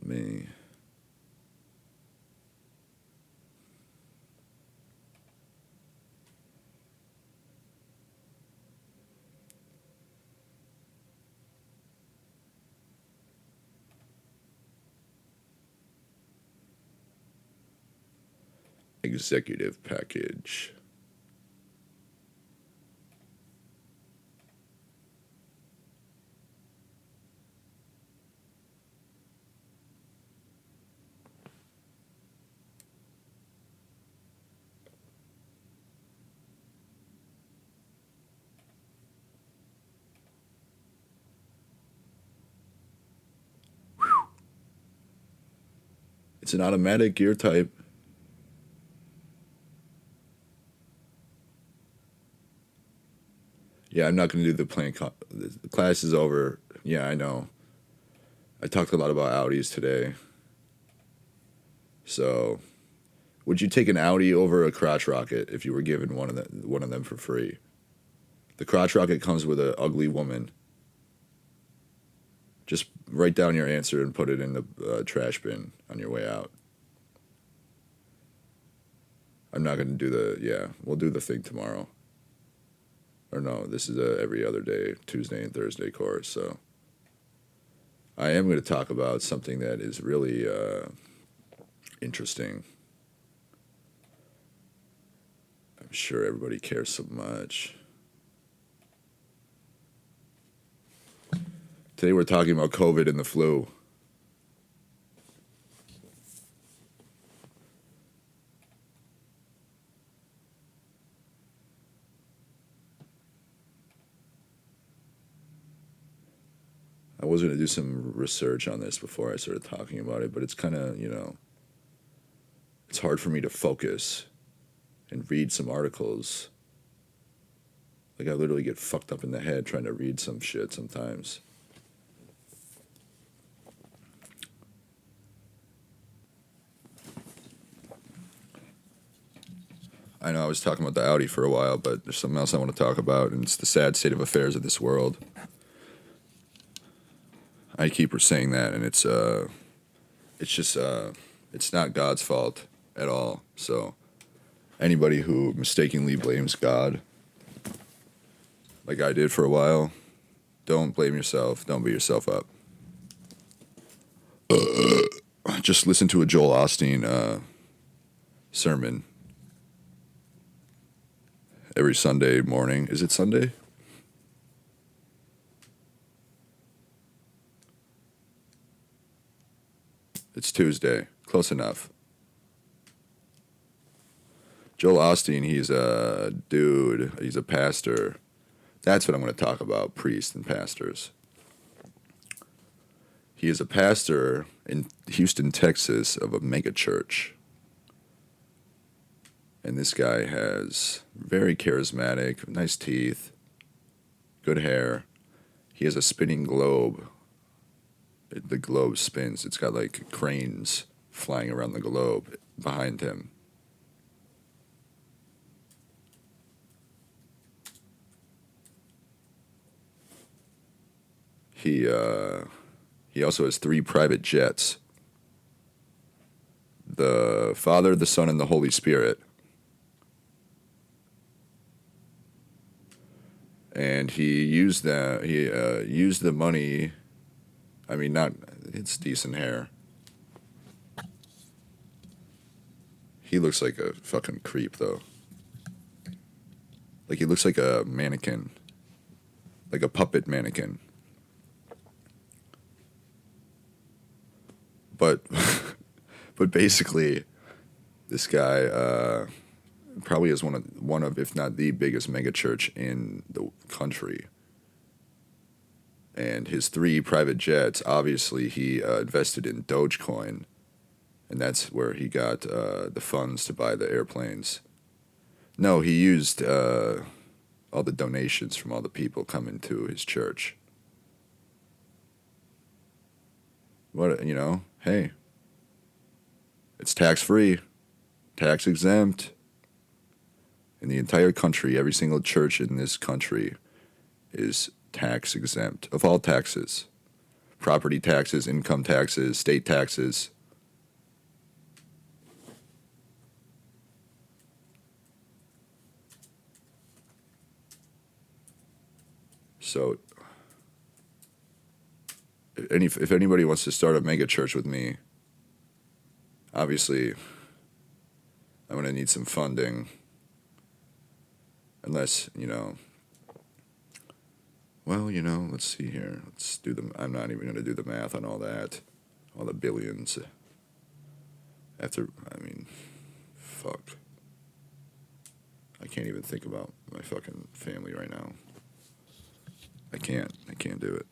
[SPEAKER 1] me. Executive package. It's an automatic gear type. Yeah, I'm not going to do the plane. The class is over. Yeah, I know. I talked a lot about Audis today. So, would you take an Audi over a crotch rocket if you were given one of them for free? The crotch rocket comes with an ugly woman. Just write down your answer and put it in the trash bin on your way out. I'm not going to do we'll do the thing tomorrow. Or no, this is a every other day, Tuesday and Thursday course, so. I am going to talk about something that is really interesting. I'm sure everybody cares so much. Today we're talking about COVID and the flu. I was going to do some research on this before I started talking about it, but it's kind of, it's hard for me to focus and read some articles. Like, I literally get fucked up in the head trying to read some shit sometimes. I know I was talking about the Audi for a while, but there's something else I want to talk about, and it's the sad state of affairs of this world. I keep saying that, and it's just, it's not God's fault at all. So, anybody who mistakenly blames God, like I did for a while, don't blame yourself. Don't beat yourself up. Just listen to a Joel Osteen sermon every Sunday morning. Is it Sunday? It's Tuesday. Close enough. Joel Osteen, he's a dude. He's a pastor. That's what I'm going to talk about, priests and pastors. He is a pastor in Houston, Texas, of a mega church. And this guy has very charismatic, nice teeth, good hair. He has a spinning globe. The globe spins. It's got like cranes flying around the globe behind him. He also has 3 private jets. The Father, the Son, and the Holy Spirit. And he used the money. I mean, it's decent hair. He looks like a fucking creep, though. Like, he looks like a mannequin. Like a puppet mannequin. But basically, this guy probably is one of, if not the biggest megachurch in the country. And his 3 private jets, obviously, he invested in Dogecoin, and that's where he got the funds to buy the airplanes. No, he used all the donations from all the people coming to his church. What, hey, it's tax-free, tax-exempt. In the entire country, every single church in this country is tax-exempt of all taxes. property taxes, income taxes, state taxes. So if anybody wants to start a mega church with me, obviously I'm going to need some funding. Unless, let's see here. I'm not even going to do the math on all that. All the billions. Fuck. I can't even think about my fucking family right now. I can't do it.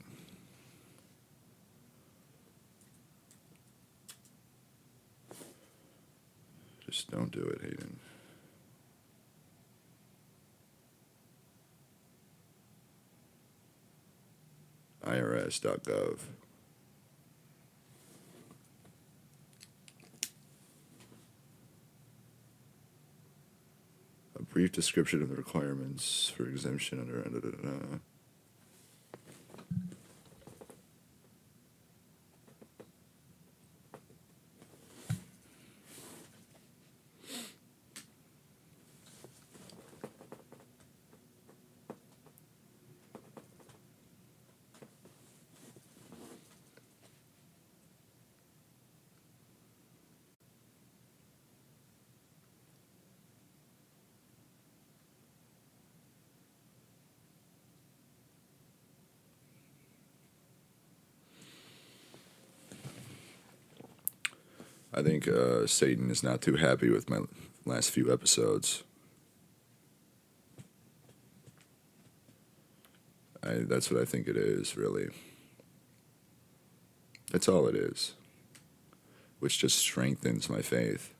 [SPEAKER 1] Just don't do it, Hayden. IRS.gov. A brief description of the requirements for exemption under. I think Satan is not too happy with my last few episodes. That's what I think it is, really. That's all it is. Which just strengthens my faith.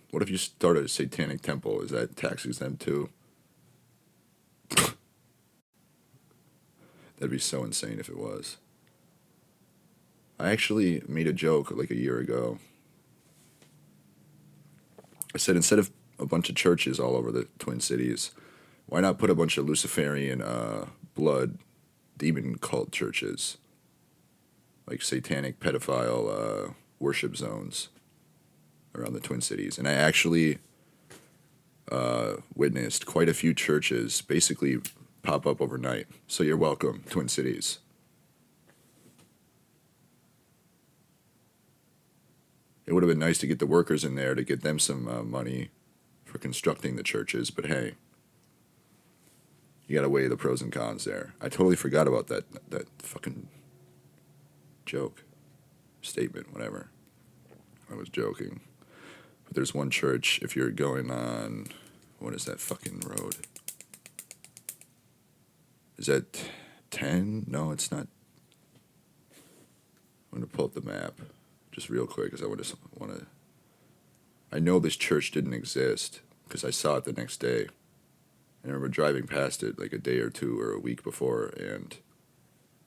[SPEAKER 1] What if you start a satanic temple? Is that tax exempt too? That'd be so insane if it was. I actually made a joke like a year ago. I said instead of a bunch of churches all over the Twin Cities, why not put a bunch of Luciferian blood demon cult churches? Like satanic pedophile worship zones around the Twin Cities. And I actually witnessed quite a few churches basically pop up overnight. So you're welcome, Twin Cities. It would have been nice to get the workers in there to get them some money for constructing the churches, but hey, you got to weigh the pros and cons there. I totally forgot about that fucking joke, statement, whatever. I was joking. But there's one church, if you're going on, what is that fucking road? Is that 10? No, it's not. I'm going to pull up the map just real quick because I want to. I know this church didn't exist because I saw it the next day. I remember driving past it like a day or two or a week before, and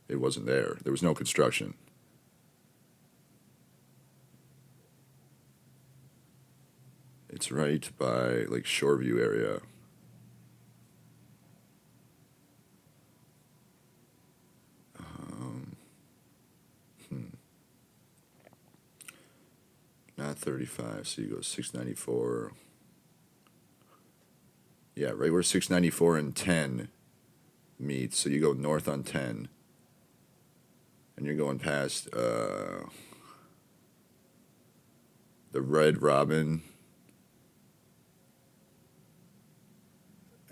[SPEAKER 1] it wasn't there. There was no construction. It's right by like Shoreview area. Not 35, so you go 694. Yeah, right where 694 and 10 meet, so you go north on 10. And you're going past the Red Robin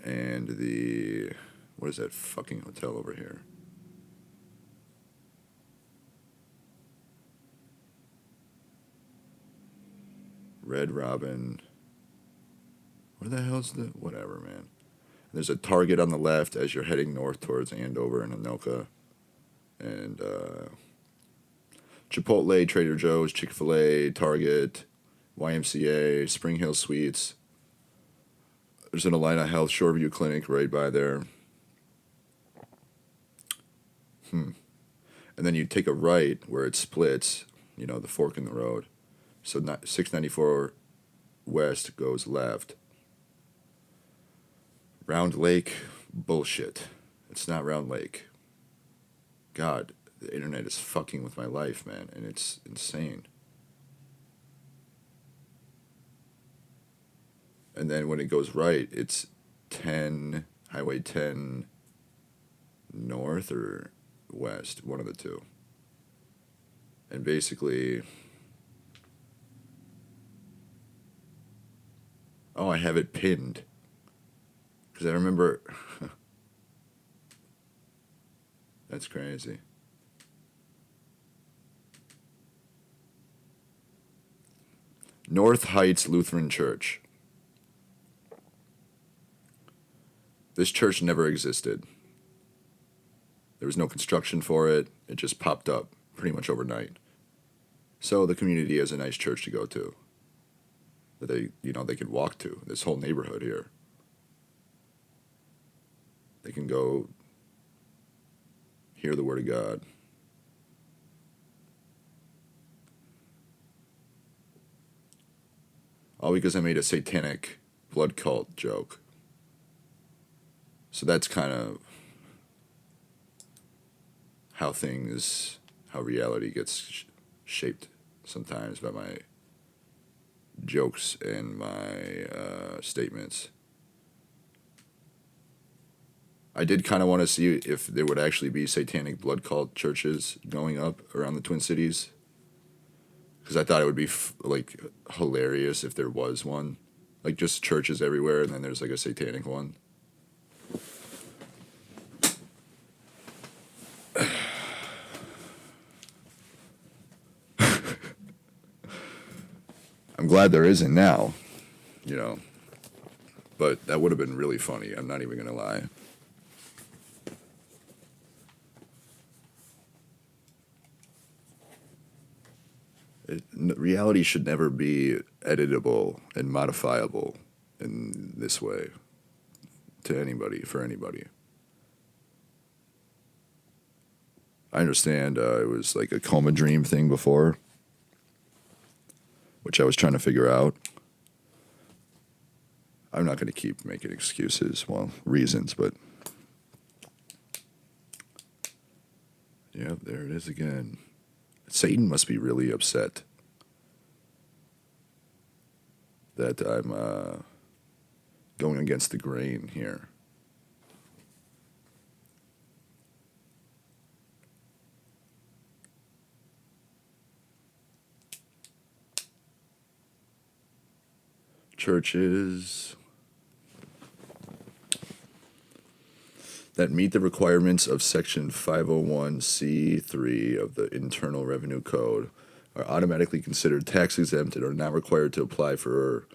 [SPEAKER 1] and the, what is that fucking hotel over here? Red Robin. Where the hell's the... Whatever, man. There's a Target on the left as you're heading north towards Andover and Anoka. And Chipotle, Trader Joe's, Chick-fil-A, Target, YMCA, Spring Hill Suites. There's an Alina Health Shoreview Clinic right by there. And then you take a right where it splits, the fork in the road. So 694 west goes left. Round Lake, bullshit. It's not Round Lake. God, the internet is fucking with my life, man, and it's insane. And then when it goes right, it's Highway 10 north or west, one of the two. And basically, oh, I have it pinned. Because I remember, that's crazy. North Heights Lutheran Church. This church never existed. There was no construction for it. It just popped up pretty much overnight. So the community has a nice church to go to that they could walk to. This whole neighborhood here. They can go hear the word of God. All because I made a satanic blood cult joke. So that's kind of how reality gets shaped sometimes by my jokes and my statements. I did kind of want to see if there would actually be satanic blood cult churches going up around the Twin Cities. Because I thought it would be hilarious if there was one. Like just churches everywhere and then there's like a satanic one. I'm glad there isn't now, but that would have been really funny. I'm not even going to lie. Reality should never be editable and modifiable in this way for anybody. I understand it was like a coma dream thing before, which I was trying to figure out. I'm not going to keep making excuses, reasons, but yeah, there it is again. Satan must be really upset that I'm going against the grain here. Churches that meet the requirements of Section 501c3 of the Internal Revenue Code are automatically considered tax exempt and are not required to apply for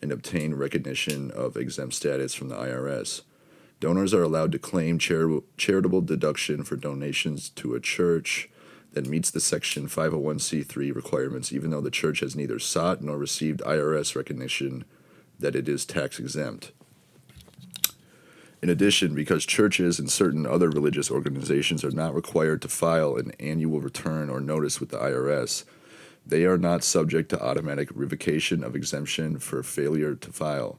[SPEAKER 1] and obtain recognition of exempt status from the IRS. Donors are allowed to claim charitable deduction for donations to a church that meets the Section 501c3 requirements, even though the church has neither sought nor received IRS recognition that it is tax exempt. In addition, because churches and certain other religious organizations are not required to file an annual return or notice with the IRS, they are not subject to automatic revocation of exemption for failure to file.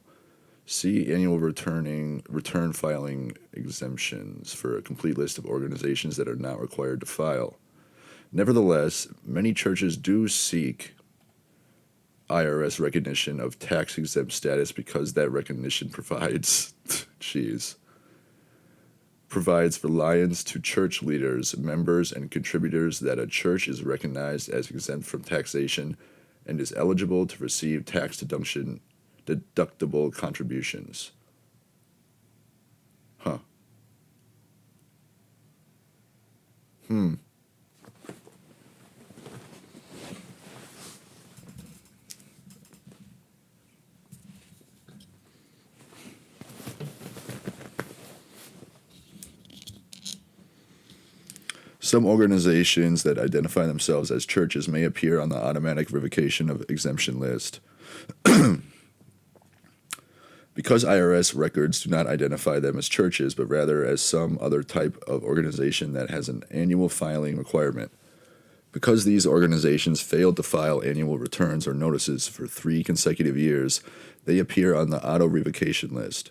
[SPEAKER 1] See annual return filing exemptions for a complete list of organizations that are not required to file. Nevertheless, many churches do seek IRS recognition of tax-exempt status because that recognition provides reliance to church leaders, members, and contributors that a church is recognized as exempt from taxation and is eligible to receive tax deductible contributions. Huh. Some organizations that identify themselves as churches may appear on the automatic revocation of exemption list. Because IRS records do not identify them as churches, but rather as some other type of organization that has an annual filing requirement. Because these organizations failed to file annual returns or notices for 3 consecutive years, they appear on the auto revocation list.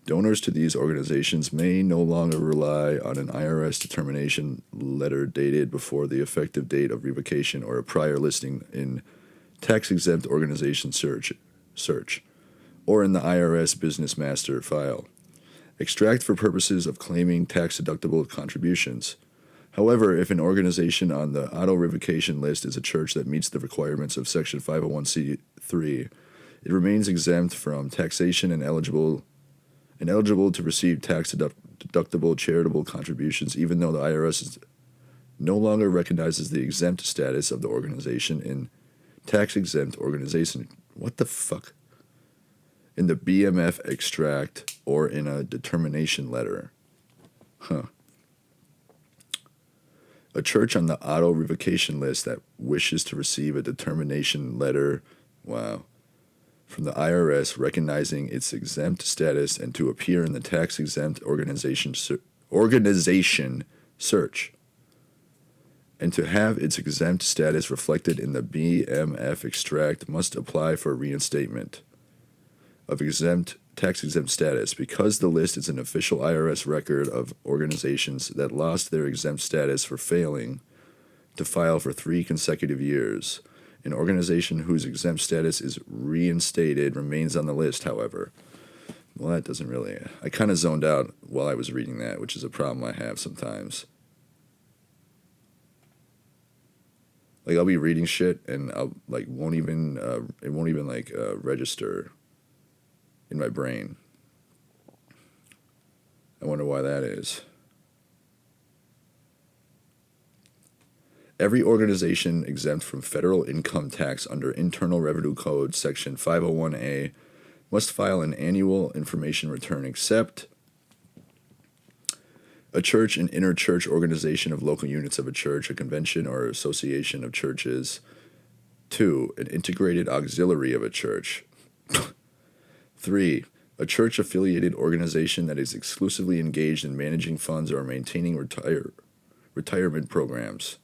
[SPEAKER 1] Donors to these organizations may no longer rely on an IRS determination letter dated before the effective date of revocation or a prior listing in tax-exempt organization search, or in the IRS Business Master file. Extract for purposes of claiming tax-deductible contributions. However, if an organization on the auto-revocation list is a church that meets the requirements of Section 501c3, it remains exempt from taxation and eligible to receive tax-deductible charitable contributions, even though the IRS no longer recognizes the exempt status of the organization in tax-exempt organization. What the fuck? In the BMF extract or in a determination letter. A church on the auto revocation list that wishes to receive a determination letter, from the IRS recognizing its exempt status and to appear in the tax-exempt organization search, and to have its exempt status reflected in the BMF extract must apply for reinstatement of tax-exempt status. Because the list is an official IRS record of organizations that lost their exempt status for failing to file for 3 consecutive years. An organization whose exempt status is reinstated remains on the list, however. Well, that doesn't really... I kind of zoned out while I was reading that, which is a problem I have sometimes. Like, I'll be reading shit, and I'll, like, it won't even register in my brain. I wonder why that is. Every organization exempt from federal income tax under Internal Revenue Code Section 501A must file an annual information return except a church, an inter-church organization of local units of a church, a convention or association of churches. 2. An integrated auxiliary of a church. 3. A church-affiliated organization that is exclusively engaged in managing funds or maintaining retirement programs.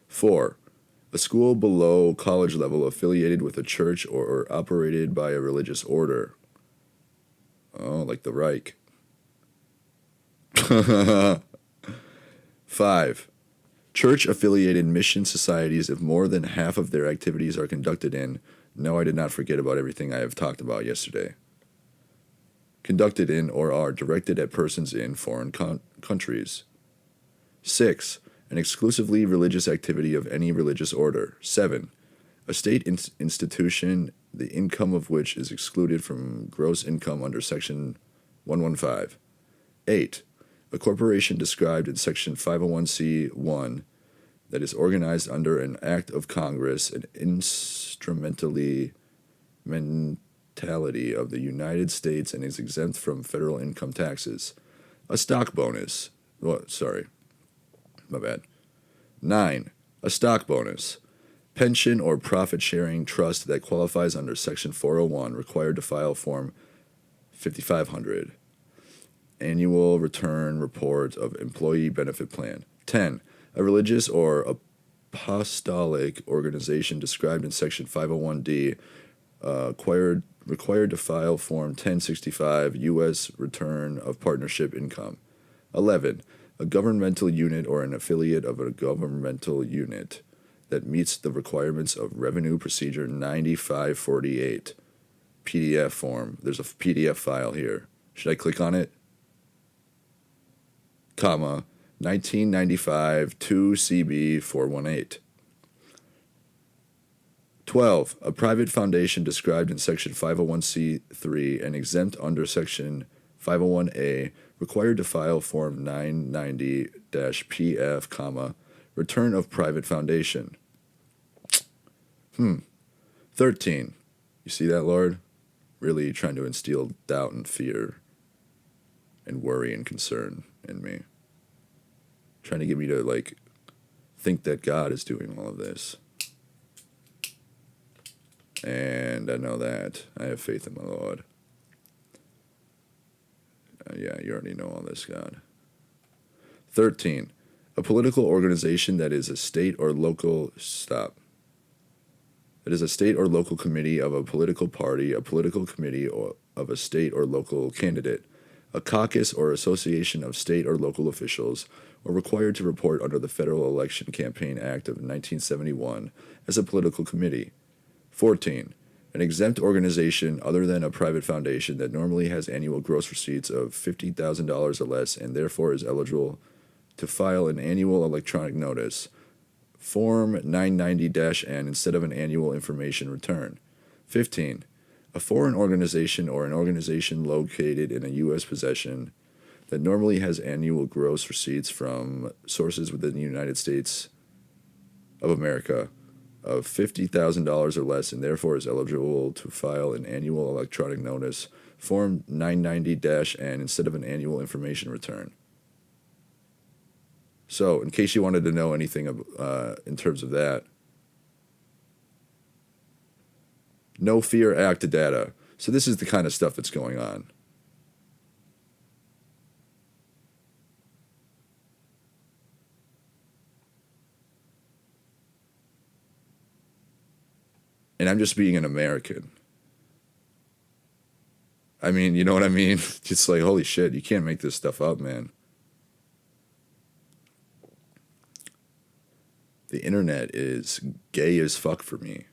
[SPEAKER 1] 4. A school below college level affiliated with a church or operated by a religious order. Oh, like the Reich. 5. Church-affiliated mission societies if more than half of their activities are conducted in... No, I did not forget about everything I have talked about yesterday. Conducted in or are directed at persons in foreign countries. 6. An exclusively religious activity of any religious order. 7. A state institution, the income of which is excluded from gross income under Section 115. 8. A corporation described in Section 501c1 that is organized under an act of Congress and instrumentality of the United States and is exempt from federal income taxes. A stock bonus. My bad. 9. A stock bonus. Pension or profit-sharing trust that qualifies under Section 401, required to file Form 5500. Annual return report of employee benefit plan. 10. A religious or apostolic organization described in Section 501D, required to file Form 1065, U.S. Return of Partnership Income. 11. A governmental unit or an affiliate of a governmental unit that meets the requirements of Revenue Procedure 9548. PDF form. There's a PDF file here. Should I click on it? 1995 2CB 418. 12. A private foundation described in Section 501c3 and exempt under Section 501a, required to file Form 990-PF, Return of Private Foundation. 13. You see that, Lord? Really trying to instill doubt and fear and worry and concern in me. Trying to get me to, think that God is doing all of this. And I know that. I have faith in my Lord. Yeah, you already know all this, God. 13. A political organization that is a state or local... Stop. It is a state or local committee of a political party, a political committee or of a state or local candidate, A caucus or association of state or local officials are required to report under the Federal Election Campaign Act of 1971 as a political committee. 14. An exempt organization other than a private foundation that normally has annual gross receipts of $50,000 or less and therefore is eligible to file an annual electronic notice, Form 990-N, instead of an annual information return. 15. A foreign organization or an organization located in a U.S. possession that normally has annual gross receipts from sources within the United States of America of $50,000 or less and therefore is eligible to file an annual electronic notice, Form 990-N, instead of an annual information return. So, in case you wanted to know anything in terms of that, No Fear Act data. So this is the kind of stuff that's going on. And I'm just being an American. I mean, you know what I mean? It's like, holy shit, you can't make this stuff up, man. The internet is gay as fuck for me.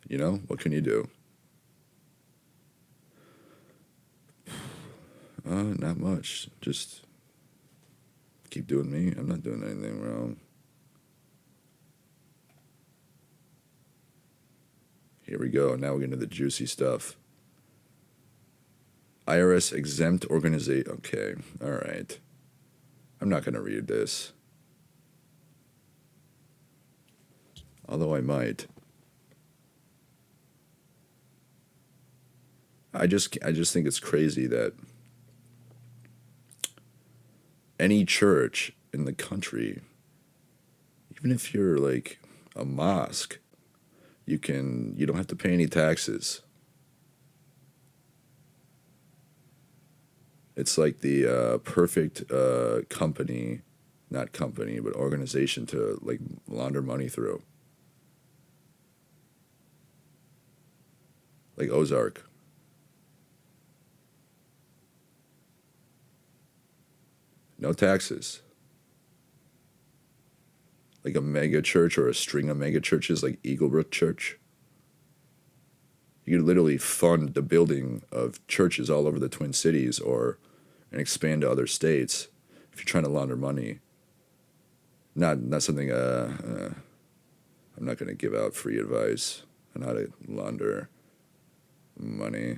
[SPEAKER 1] You know, what can you do? Not much. Just keep doing me. I'm not doing anything wrong. Here we go. Now we're getting to the juicy stuff. IRS exempt organization. Okay, all right. I'm not going to read this. Although I might. I just think it's crazy that any church in the country, even if you're like a mosque, you don't have to pay any taxes. It's like the perfect company, not company, but organization to like launder money through. Like Ozark. No taxes. Like a mega church or a string of mega churches like Eaglebrook Church. You could literally fund the building of churches all over the Twin Cities and expand to other states if you're trying to launder money. Not something, I'm not going to give out free advice on how to launder money.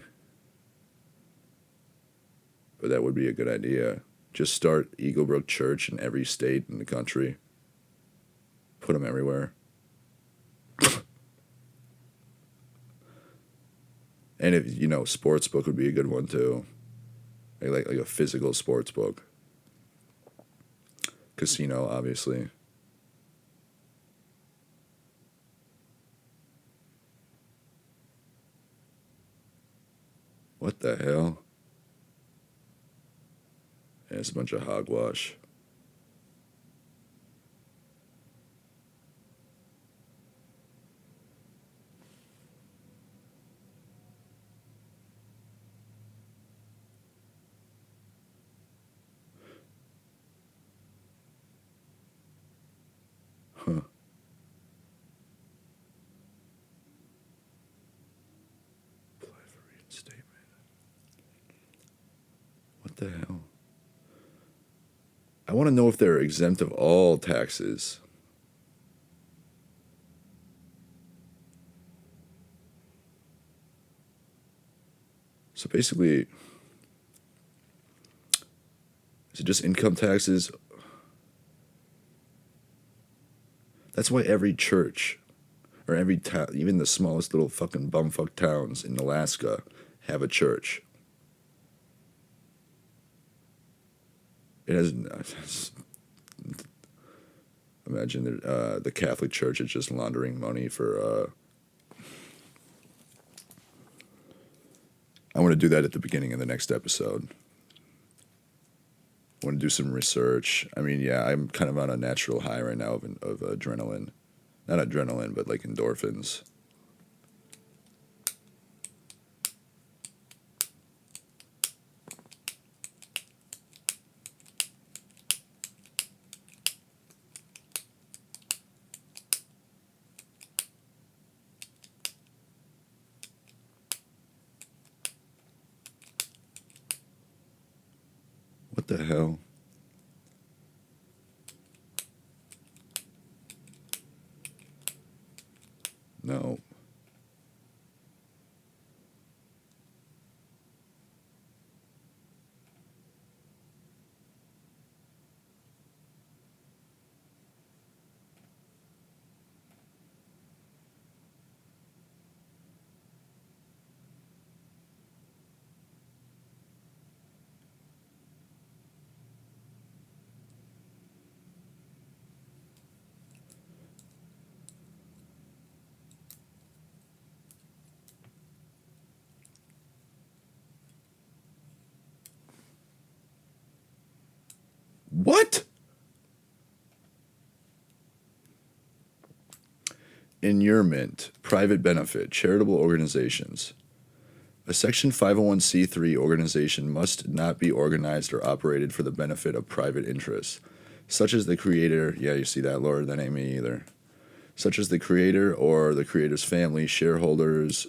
[SPEAKER 1] But that would be a good idea. Just start Eaglebrook Church in every state in the country. Put them everywhere. And if, sports book would be a good one too. Like a physical sports book. Casino, obviously. What the hell? Yeah, it's a bunch of hogwash. Huh. Apply for reinstatement. What the hell? I want to know if they're exempt of all taxes. So basically, is it just income taxes? That's why every church, or every town, even the smallest little fucking bumfuck towns in Alaska, have a church. It has. Imagine the Catholic Church is just laundering money for. I want to do that at the beginning of the next episode. Want to do some research. I mean, yeah, I'm kind of on a natural high right now of adrenaline. Not adrenaline, but like endorphins. What the hell? No. What? Inurement, private benefit, charitable organizations. A Section 501c3 organization must not be organized or operated for the benefit of private interests, such as the creator. Yeah, you see that, Lord? That ain't me either. Such as the creator or the creator's family, shareholders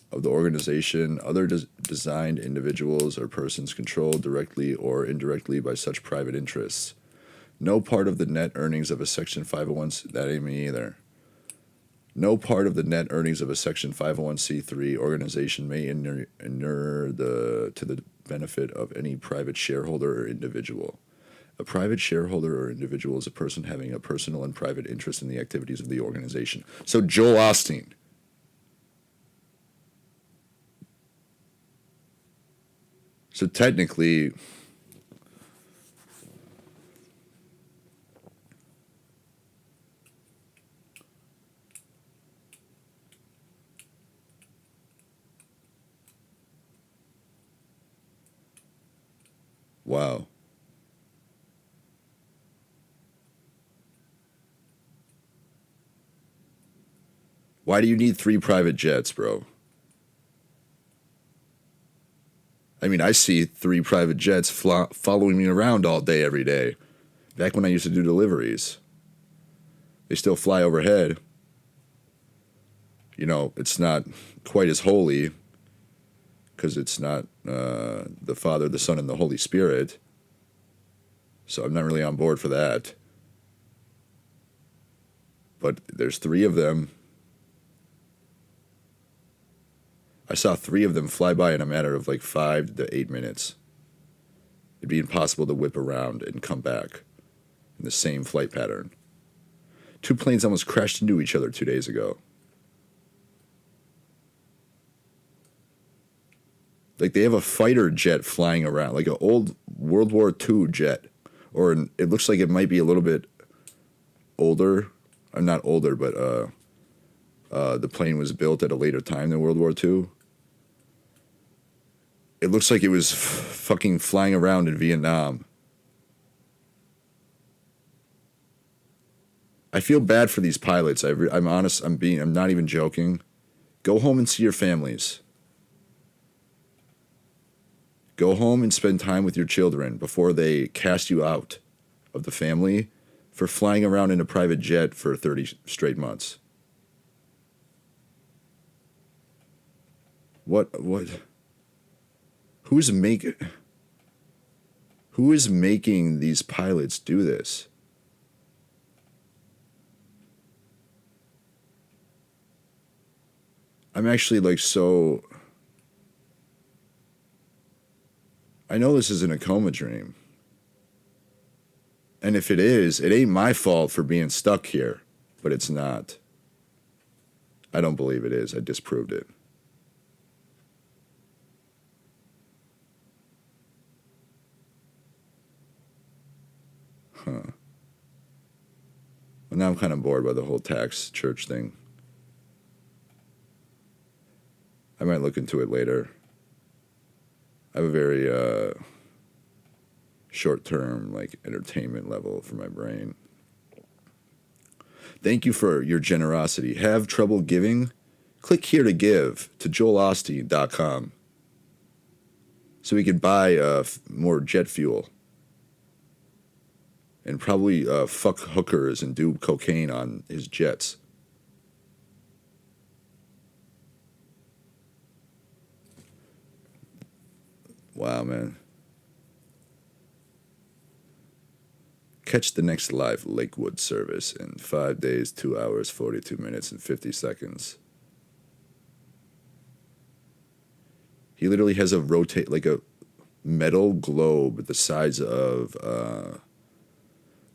[SPEAKER 1] of the organization, other designed individuals or persons controlled directly or indirectly by such private interests. No part of the net earnings of a Section 501. That ain't me either. No part of the net earnings of a Section 501c3 organization may inure to the benefit of any private shareholder or individual. A private shareholder or individual is a person having a personal and private interest in the activities of the organization. So Joel Osteen. So technically, wow. Why do you need 3 private jets, bro? I mean, I see 3 private jets following me around all day, every day. Back when I used to do deliveries. They still fly overhead. You know, it's not quite as holy because it's not the Father, the Son, and the Holy Spirit. So I'm not really on board for that. But there's 3 of them. I saw 3 of them fly by in a matter of like 5 to 8 minutes. It'd be impossible to whip around and come back in the same flight pattern. 2 planes almost crashed into each other 2 days ago. Like, they have a fighter jet flying around, like an old World War II jet. It looks like it might be a little bit older. Not older, but the plane was built at a later time than World War II. It looks like it was fucking flying around in Vietnam. I feel bad for these pilots. I'm honest. I'm not even joking. Go home and see your families. Go home and spend time with your children before they cast you out of the family for flying around in a private jet for 30 straight months. What? Who is making these pilots do this? I'm actually like so... I know this isn't a coma dream. And if it is, it ain't my fault for being stuck here. But it's not. I don't believe it is. I disproved it. Huh. Well, now I'm kind of bored by the whole tax church thing. I might look into it later. I have a very short-term like entertainment level for my brain. Thank you for your generosity. Have trouble giving? Click here to give to joelosteen.com so we can buy more jet fuel and probably fuck hookers and do cocaine on his jets. Wow, man. Catch the next live Lakewood service in 5 days, 2 hours, 42 minutes, and 50 seconds. He literally has a like a metal globe the size of,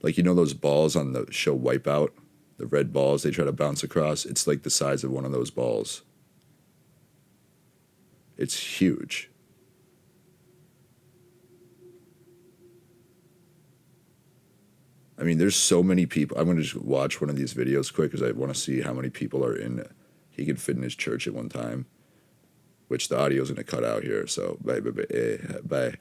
[SPEAKER 1] like, you know those balls on the show Wipeout? The red balls they try to bounce across? It's like the size of one of those balls. It's huge. I mean, there's so many people. I'm going to just watch one of these videos quick because I want to see how many people are in it. He could fit in his church at one time, which the audio is going to cut out here. So, bye.